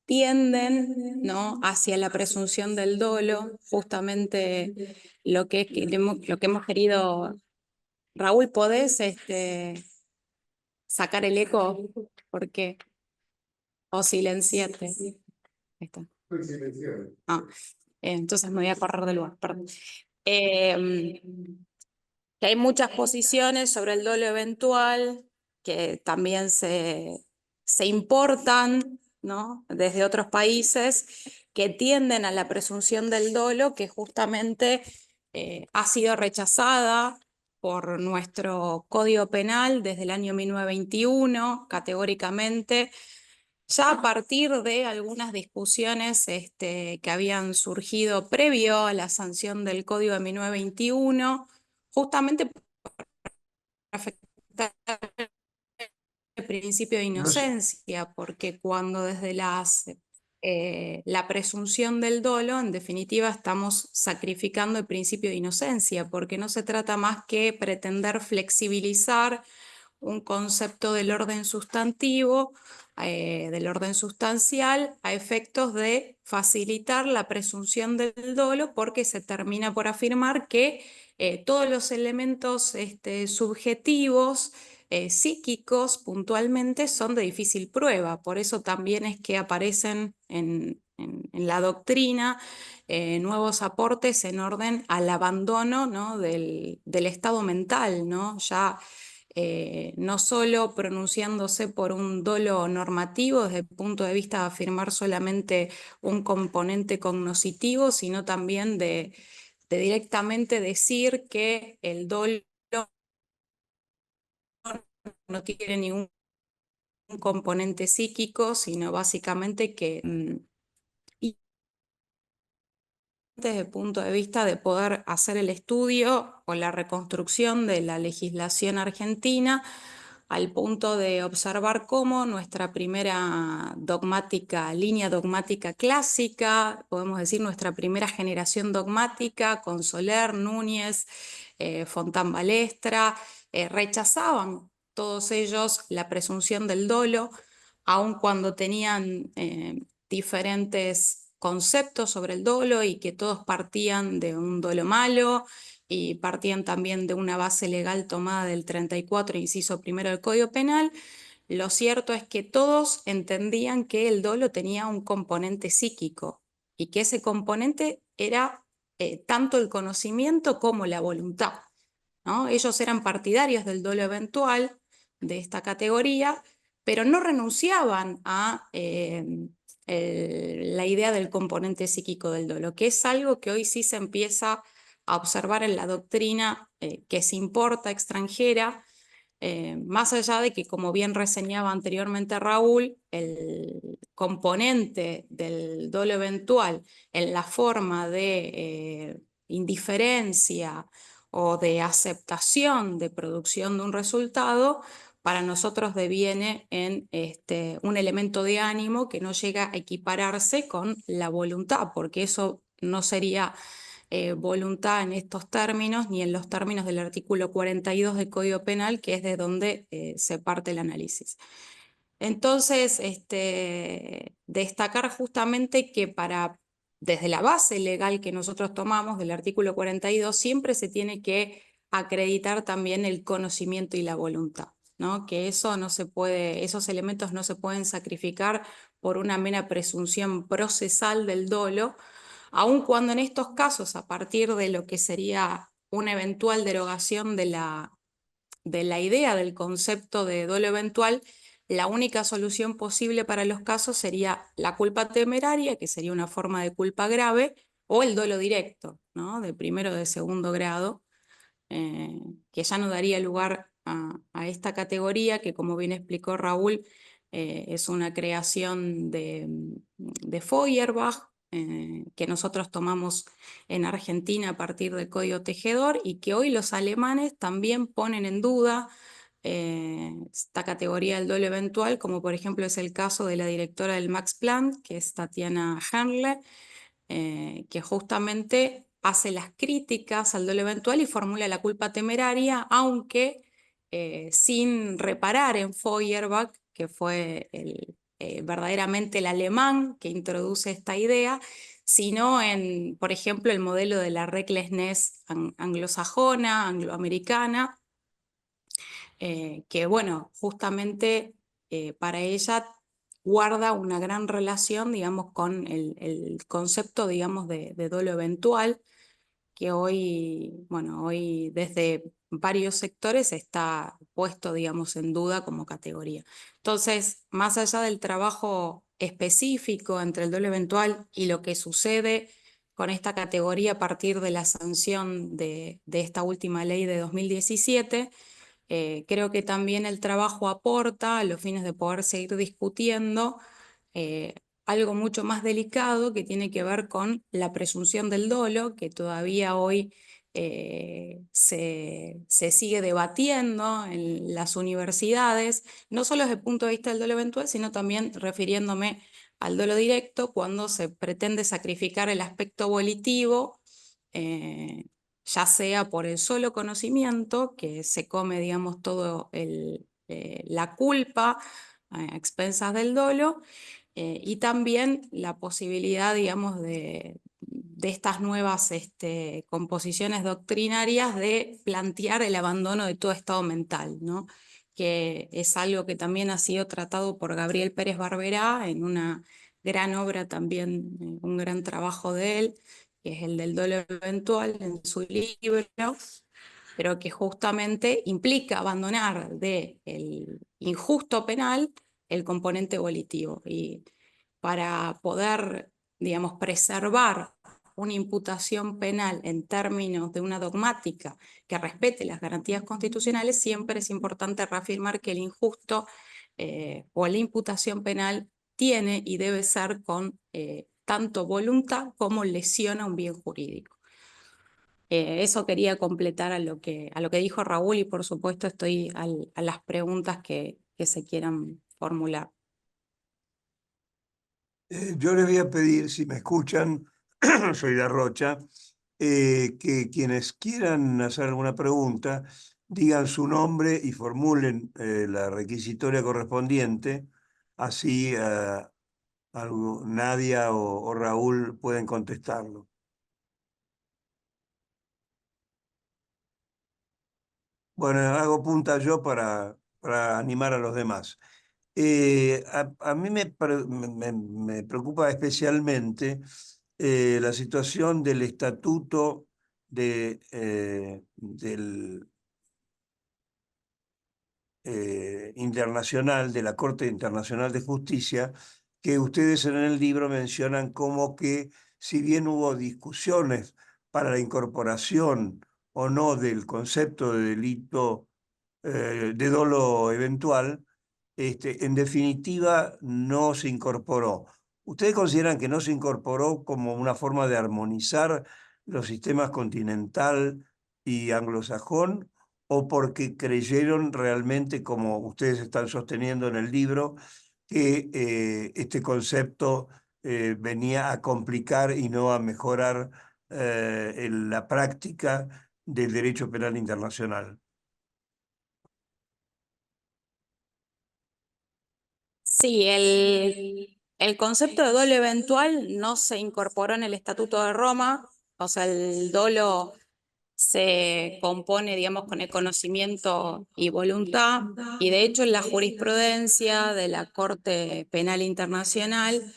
tienden, ¿no?, hacia la presunción del dolo, justamente lo que hemos querido. Raúl, ¿podés sacar el eco? Porque, o silenciarte. Ahí está. Ah, entonces me voy a correr del lugar, perdón. Que hay muchas posiciones sobre el dolo eventual que también se importan, ¿no?, desde otros países, que tienden a la presunción del dolo, que justamente ha sido rechazada por nuestro Código Penal desde el año 1921, categóricamente, ya a partir de algunas discusiones que habían surgido previo a la sanción del Código de 1921, justamente para afectar el principio de inocencia, porque cuando desde la presunción del dolo, en definitiva, estamos sacrificando el principio de inocencia, porque no se trata más que pretender flexibilizar un concepto del orden sustantivo, del orden sustancial, a efectos de facilitar la presunción del dolo, porque se termina por afirmar que todos los elementos subjetivos, psíquicos, puntualmente, son de difícil prueba. Por eso también es que aparecen en la doctrina nuevos aportes en orden al abandono, ¿no?, del estado mental, ¿no? Ya no solo pronunciándose por un dolo normativo desde el punto de vista de afirmar solamente un componente cognoscitivo, sino también de directamente decir que el dolo no tiene ningún componente psíquico, sino básicamente que desde el punto de vista de poder hacer el estudio o la reconstrucción de la legislación argentina, al punto de observar cómo nuestra primera línea dogmática clásica, podemos decir nuestra primera generación dogmática, con Soler, Núñez, Fontán Balestra, rechazaban todos ellos la presunción del dolo, aun cuando tenían diferentes conceptos sobre el dolo y que todos partían de un dolo malo y partían también de una base legal tomada del 34, inciso primero del Código Penal. Lo cierto es que todos entendían que el dolo tenía un componente psíquico y que ese componente era tanto el conocimiento como la voluntad, ¿no? Ellos eran partidarios del dolo eventual de esta categoría, pero no renunciaban a la idea del componente psíquico del dolo, que es algo que hoy sí se empieza a observar en la doctrina que se importa extranjera, más allá de que, como bien reseñaba anteriormente Raúl, el componente del dolo eventual en la forma de indiferencia o de aceptación de producción de un resultado, para nosotros deviene en un elemento de ánimo que no llega a equipararse con la voluntad, porque eso no sería voluntad en estos términos, ni en los términos del artículo 42 del Código Penal, que es de donde se parte el análisis. Entonces, destacar justamente que desde la base legal que nosotros tomamos del artículo 42, siempre se tiene que acreditar también el conocimiento y la voluntad, ¿no? Que eso no se puede, esos elementos no se pueden sacrificar por una mera presunción procesal del dolo, aun cuando en estos casos, a partir de lo que sería una eventual derogación de la idea del concepto de dolo eventual, la única solución posible para los casos sería la culpa temeraria, que sería una forma de culpa grave, o el dolo directo, ¿no? De primero o de segundo grado, que ya no daría lugar a esta categoría, que, como bien explicó Raúl, es una creación de Feuerbach, que nosotros tomamos en Argentina a partir del Código Tejedor, y que hoy los alemanes también ponen en duda esta categoría del dolo eventual, como por ejemplo es el caso de la directora del Max Planck, que es Tatiana Henle, que justamente hace las críticas al dolo eventual y formula la culpa temeraria, aunque sin reparar en Feuerbach, que fue verdaderamente el alemán que introduce esta idea, sino en, por ejemplo, el modelo de la recklessness anglosajona, angloamericana, que, bueno, justamente para ella guarda una gran relación, digamos, con el concepto, digamos, de dolo eventual, que hoy, bueno, hoy desde varios sectores está puesto, digamos, en duda como categoría. Entonces, más allá del trabajo específico entre el dolo eventual y lo que sucede con esta categoría a partir de la sanción de esta última ley de 2017, creo que también el trabajo aporta a los fines de poder seguir discutiendo eh, algo mucho más delicado que tiene que ver con la presunción del dolo, que todavía hoy se sigue debatiendo en las universidades, no solo desde el punto de vista del dolo eventual, sino también refiriéndome al dolo directo, cuando se pretende sacrificar el aspecto volitivo, eh, ya sea por el solo conocimiento, que se come, digamos, todo la culpa a expensas del dolo, y también la posibilidad, digamos, de estas nuevas composiciones doctrinarias de plantear el abandono de todo estado mental, ¿no? Que es algo que también ha sido tratado por Gabriel Pérez Barberá en una gran obra también, un gran trabajo de él, que es el del dolo eventual en su libro, pero que justamente implica abandonar del injusto penal el componente volitivo. Y para poder, digamos, preservar una imputación penal en términos de una dogmática que respete las garantías constitucionales, siempre es importante reafirmar que el injusto o la imputación penal tiene y debe ser con tanto voluntad como lesión a un bien jurídico. Eso quería completar a lo que dijo Raúl, y por supuesto estoy a las preguntas que se quieran formular. Yo les voy a pedir, si me escuchan, soy de Rocha, que quienes quieran hacer alguna pregunta digan su nombre y formulen la requisitoria correspondiente, así Nadia o Raúl pueden contestarlo. Bueno, hago punta yo para animar a los demás. A mí me preocupa especialmente la situación del estatuto del internacional, de la Corte Internacional de Justicia, que ustedes en el libro mencionan como que si bien hubo discusiones para la incorporación o no del concepto de delito de dolo eventual, en definitiva no se incorporó. ¿Ustedes consideran que no se incorporó como una forma de armonizar los sistemas continental y anglosajón, o porque creyeron realmente, como ustedes están sosteniendo en el libro, que este concepto venía a complicar y no a mejorar la práctica del derecho penal internacional? Sí, el concepto de dolo eventual no se incorporó en el Estatuto de Roma, o sea, el dolo se compone, digamos, con el conocimiento y voluntad, y de hecho en la jurisprudencia de la Corte Penal Internacional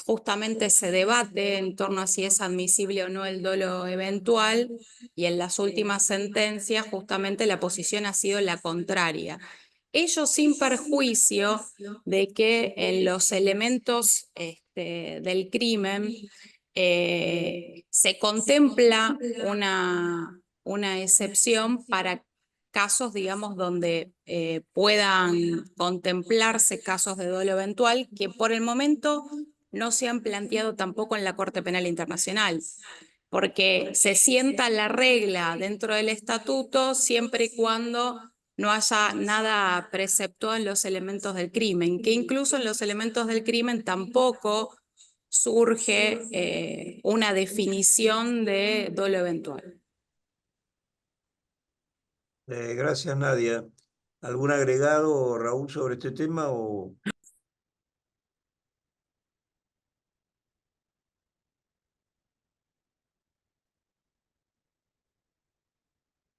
justamente se debate en torno a si es admisible o no el dolo eventual, y en las últimas sentencias justamente la posición ha sido la contraria. Ello sin perjuicio de que en los elementos del crimen se contempla una excepción para casos, digamos, donde puedan contemplarse casos de dolo eventual que por el momento no se han planteado tampoco en la Corte Penal Internacional, porque se sienta la regla dentro del estatuto siempre y cuando no haya nada preceptuado en los elementos del crimen, que incluso en los elementos del crimen tampoco surge una definición de dolo eventual. Gracias, Nadia. ¿Algún agregado, Raúl, sobre este tema?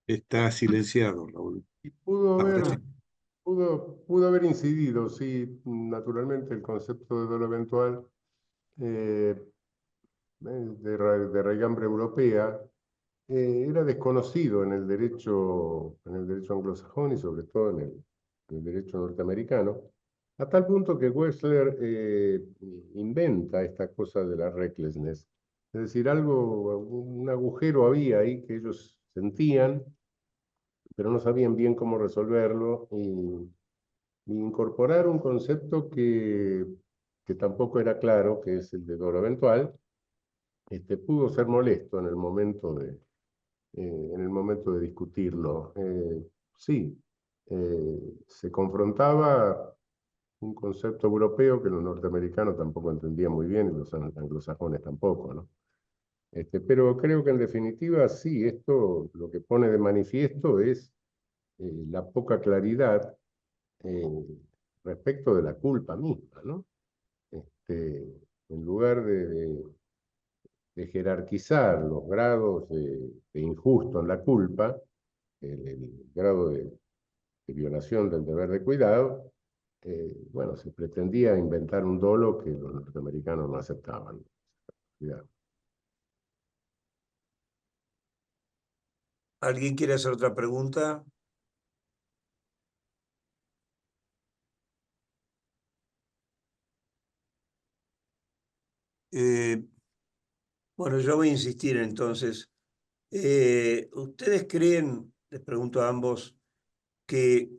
Está silenciado, Raúl. Y pudo Ahora haber, sí. pudo haber incidido, sí, naturalmente el concepto de dolo eventual de raigambre europea era desconocido en el derecho anglosajón y sobre todo en el derecho norteamericano, a tal punto que Wechsler inventa esta cosa de la recklessness. Es decir, un agujero había ahí que ellos sentían, pero no sabían bien cómo resolverlo y incorporar un concepto que tampoco era claro, que es el de dolo eventual, pudo ser molesto en el momento de discutirlo. Sí, se confrontaba un concepto europeo que los norteamericanos tampoco entendían muy bien y los anglosajones tampoco, ¿no? Pero creo que en definitiva sí, esto lo que pone de manifiesto es la poca claridad eh, respecto de la culpa misma, ¿no? En lugar de jerarquizar los grados de injusto en la culpa, el grado de violación del deber de cuidado, bueno, se pretendía inventar un dolo que los norteamericanos no aceptaban. Cuidado. ¿Alguien quiere hacer otra pregunta? Bueno, yo voy a insistir entonces. ¿Ustedes creen, les pregunto a ambos, que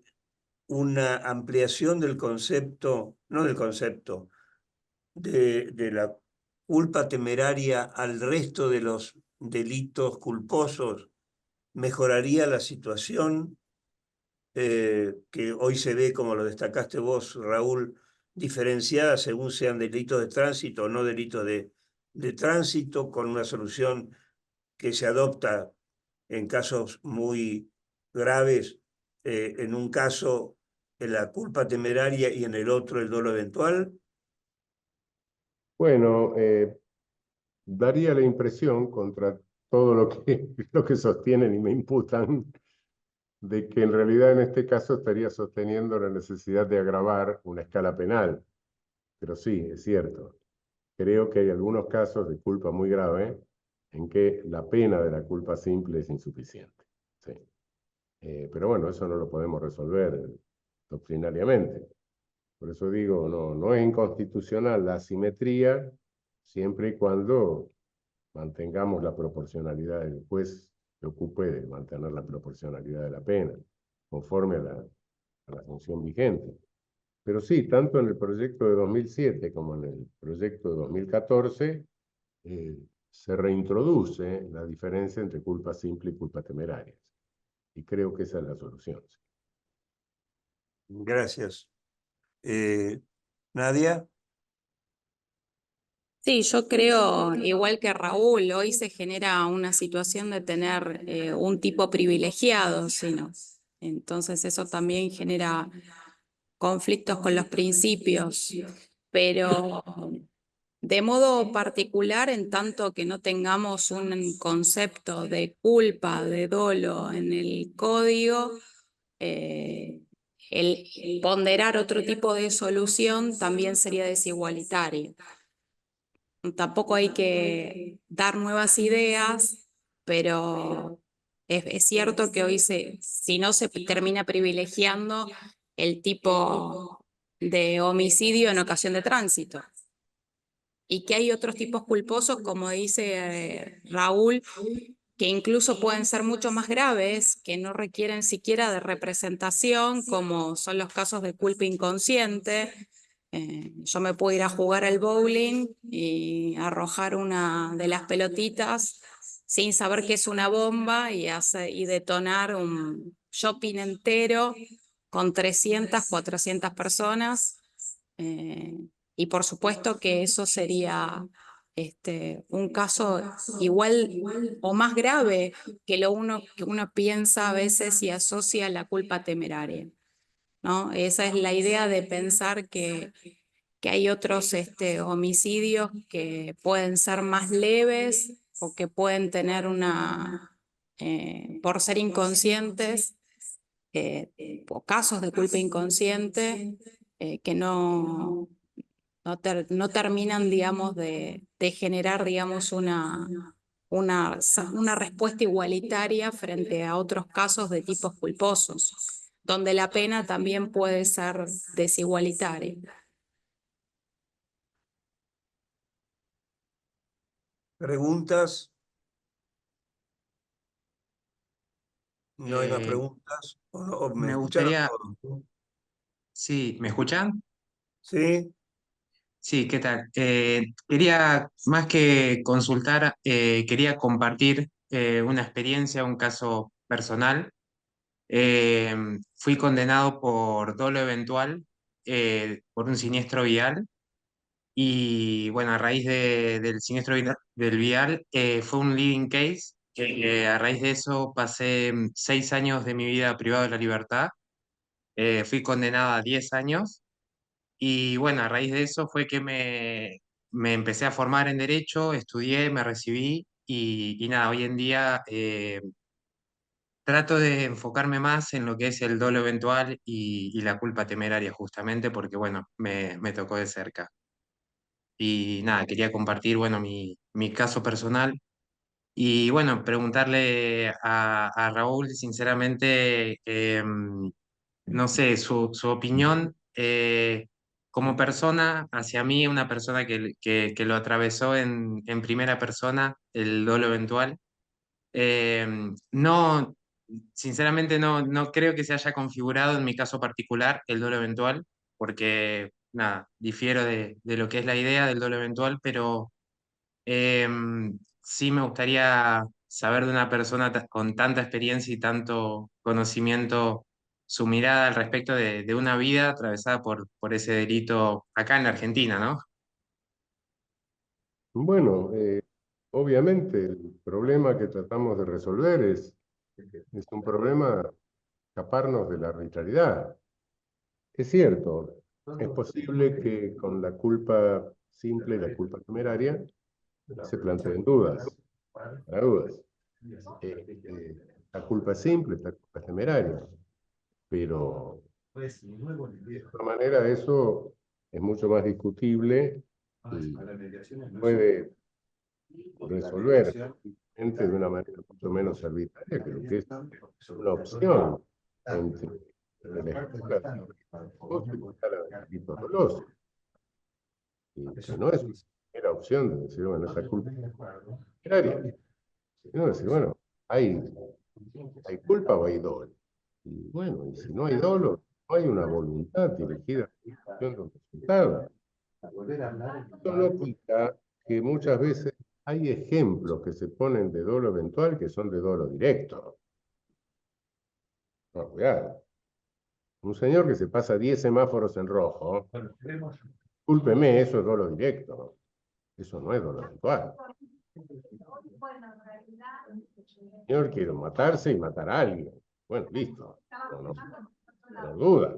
una ampliación del concepto, no del concepto, de la culpa temeraria al resto de los delitos culposos mejoraría la situación que hoy se ve, como lo destacaste vos, Raúl, diferenciada según sean delitos de tránsito o no delitos de tránsito, con una solución que se adopta en casos muy graves, en un caso la culpa temeraria y en el otro el dolo eventual? Bueno, daría la impresión, contra todo lo que sostienen y me imputan, de que en realidad en este caso estaría sosteniendo la necesidad de agravar una escala penal. Pero sí, es cierto. Creo que hay algunos casos de culpa muy grave en que la pena de la culpa simple es insuficiente. Sí. Pero bueno, eso no lo podemos resolver doctrinariamente. Por eso digo, no es inconstitucional la asimetría, siempre y cuando mantengamos la proporcionalidad del juez, se ocupe de mantener la proporcionalidad de la pena, conforme a la función vigente. Pero sí, tanto en el proyecto de 2007 como en el proyecto de 2014, se reintroduce la diferencia entre culpa simple y culpa temeraria. Y creo que esa es la solución. Gracias. Nadia. Sí, yo creo, igual que Raúl, hoy se genera una situación de tener un tipo privilegiado, sino. Entonces eso también genera conflictos con los principios, pero de modo particular, en tanto que no tengamos un concepto de culpa, de dolo en el código, el ponderar otro tipo de solución también sería desigualitario. Tampoco hay que dar nuevas ideas, pero es cierto que hoy si no se termina privilegiando el tipo de homicidio en ocasión de tránsito. Y que hay otros tipos culposos, como dice Raúl, que incluso pueden ser mucho más graves, que no requieren siquiera de representación, como son los casos de culpa inconsciente. Yo me puedo ir a jugar al bowling y arrojar una de las pelotitas sin saber que es una bomba y detonar un shopping entero con 300, 400 personas. Y por supuesto que eso sería un caso igual o más grave que que uno piensa a veces y asocia la culpa temeraria, ¿no? Esa es la idea de pensar que hay otros homicidios que pueden ser más leves o que pueden tener por ser inconscientes, o casos de culpa inconsciente que no terminan, digamos, de generar, digamos, una respuesta igualitaria frente a otros casos de tipos culposos, donde la pena también puede ser desigualitaria. ¿Preguntas? ¿No hay más Eh, preguntas? ¿O me Me escucharon gustaría, todos? sí, ¿me escuchan? ¿Sí? Sí, ¿qué tal? Quería, más que consultar, quería compartir una experiencia, un caso personal. Eh, Fui condenado por dolo eventual por un siniestro vial y bueno, a raíz del siniestro del vial fue un living case. A raíz de eso pasé 6 años de mi vida privado de la libertad. Fui condenado a 10 años. Y bueno, a raíz de eso fue que me empecé a formar en Derecho, estudié, me recibí y nada, hoy en día trato de enfocarme más en lo que es el dolo eventual y la culpa temeraria justamente porque bueno, me tocó de cerca. Y nada, quería compartir bueno, mi caso personal y bueno, preguntarle a Raúl sinceramente, no sé, su opinión como persona hacia mí, una persona que lo atravesó en primera persona, el dolo eventual. No, sinceramente no creo que se haya configurado en mi caso particular el dolo eventual, porque nada, difiero de lo que es la idea del dolo eventual, pero sí me gustaría saber de una persona con tanta experiencia y tanto conocimiento, su mirada al respecto de una vida atravesada por ese delito acá en la Argentina, ¿no? Bueno, obviamente el problema que tratamos de resolver es un problema escaparnos de la arbitrariedad. Es cierto, es posible que con la culpa simple y la culpa temeraria se planteen dudas, para dudas. La culpa es simple, la culpa es temeraria, pero de otra manera eso es mucho más discutible y puede resolver de una manera mucho menos arbitraria que lo que es una opción entre la escuela vos te instalan delitos dolosos. Y que no es una primera opción de decir, bueno, esa culpa es arbitraria. Sino decir, bueno, ¿hay culpa o hay dolo? Y bueno, y si no hay dolo, no hay una voluntad dirigida en función de un resultado. Esto no quita que muchas veces hay ejemplos que se ponen de dolo eventual que son de dolo directo. No, cuidado. Un señor que se pasa 10 semáforos en rojo, discúlpeme, eso es dolo directo. Eso no es dolo eventual. El señor quiere matarse y matar a alguien. Bueno, listo. No duda.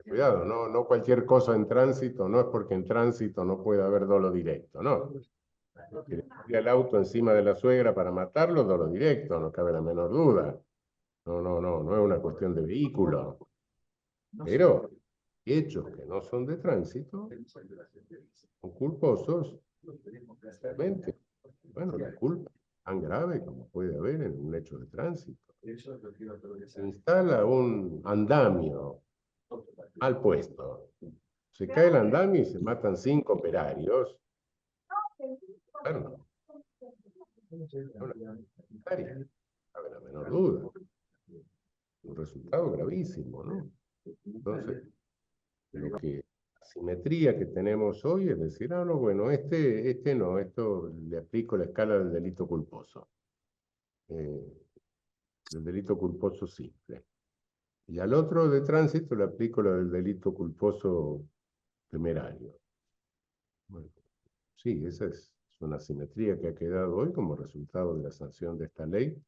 Cuidado, no cualquier cosa en tránsito, no es porque en tránsito no puede haber dolo directo, no. Quiere ir al auto encima de la suegra para matarlo, dolo directo, no cabe la menor duda. No es una cuestión de vehículo. Pero hechos que no son de tránsito son culposos. Realmente. Bueno, la culpa es tan grave como puede haber en un hecho de tránsito. Se instala un andamio mal puesto. Se cae el andamio y se matan 5 operarios. Bueno, no cabe la menor duda. Un resultado gravísimo, ¿no? Entonces, lo que la simetría que tenemos hoy es decir, ah, no, bueno, este no, esto le aplico la escala del delito culposo. Del delito culposo simple. Y al otro de tránsito le aplico la del delito culposo temerario. Bueno, sí, esa es una simetría que ha quedado hoy como resultado de la sanción de esta ley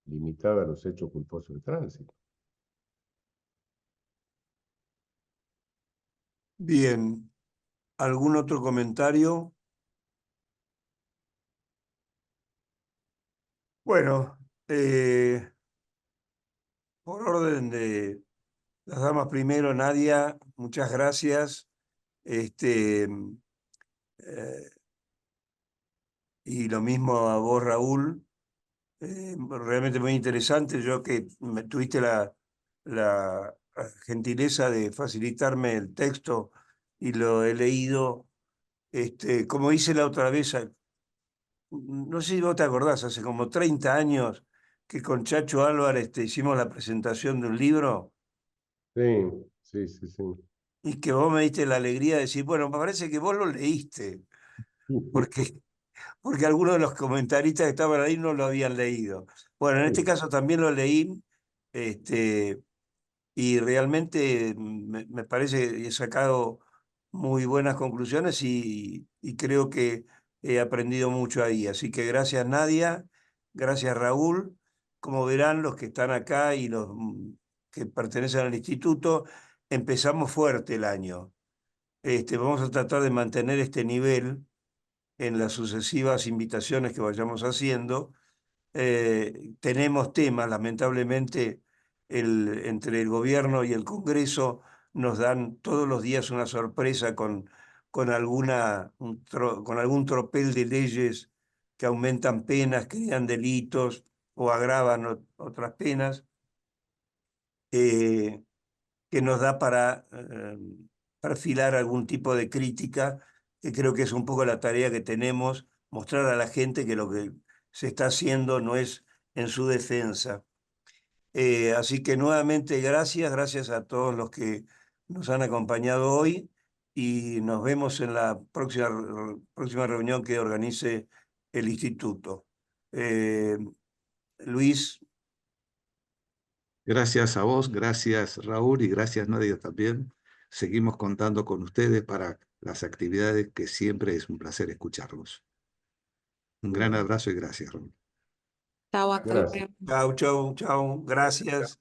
limitada a los hechos culposos de tránsito. Bien, ¿algún otro comentario? Bueno, por orden de las damas primero, Nadia, muchas gracias. Y lo mismo a vos, Raúl. Realmente muy interesante. Yo que tuviste la gentileza de facilitarme el texto y lo he leído, como hice la otra vez, no sé si vos te acordás, hace como 30 años que con Chacho Álvarez te hicimos la presentación de un libro Sí. y que vos me diste la alegría de decir, bueno, me parece que vos lo leíste, porque algunos de los comentaristas que estaban ahí no lo habían leído. Bueno, en este caso también lo leí, y realmente me parece que he sacado muy buenas conclusiones y creo que he aprendido mucho ahí. Así que gracias, Nadia, gracias, Raúl. Como verán, los que están acá y los que pertenecen al instituto, empezamos fuerte el año. Vamos a tratar de mantener este nivel en las sucesivas invitaciones que vayamos haciendo. Tenemos temas, lamentablemente, entre el gobierno y el Congreso nos dan todos los días una sorpresa con algún tropel de leyes que aumentan penas, crean delitos o agravan otras penas, que nos da para perfilar algún tipo de crítica, que creo que es un poco la tarea que tenemos, mostrar a la gente que lo que se está haciendo no es en su defensa. Así que nuevamente gracias a todos los que nos han acompañado hoy y nos vemos en la próxima reunión que organice el instituto. Luis. Gracias a vos, gracias Raúl y gracias Nadia también. Seguimos contando con ustedes para las actividades que siempre es un placer escucharlos. Un gran abrazo y gracias, Raúl. Chau, hasta Gracias. luego. Chau, gracias.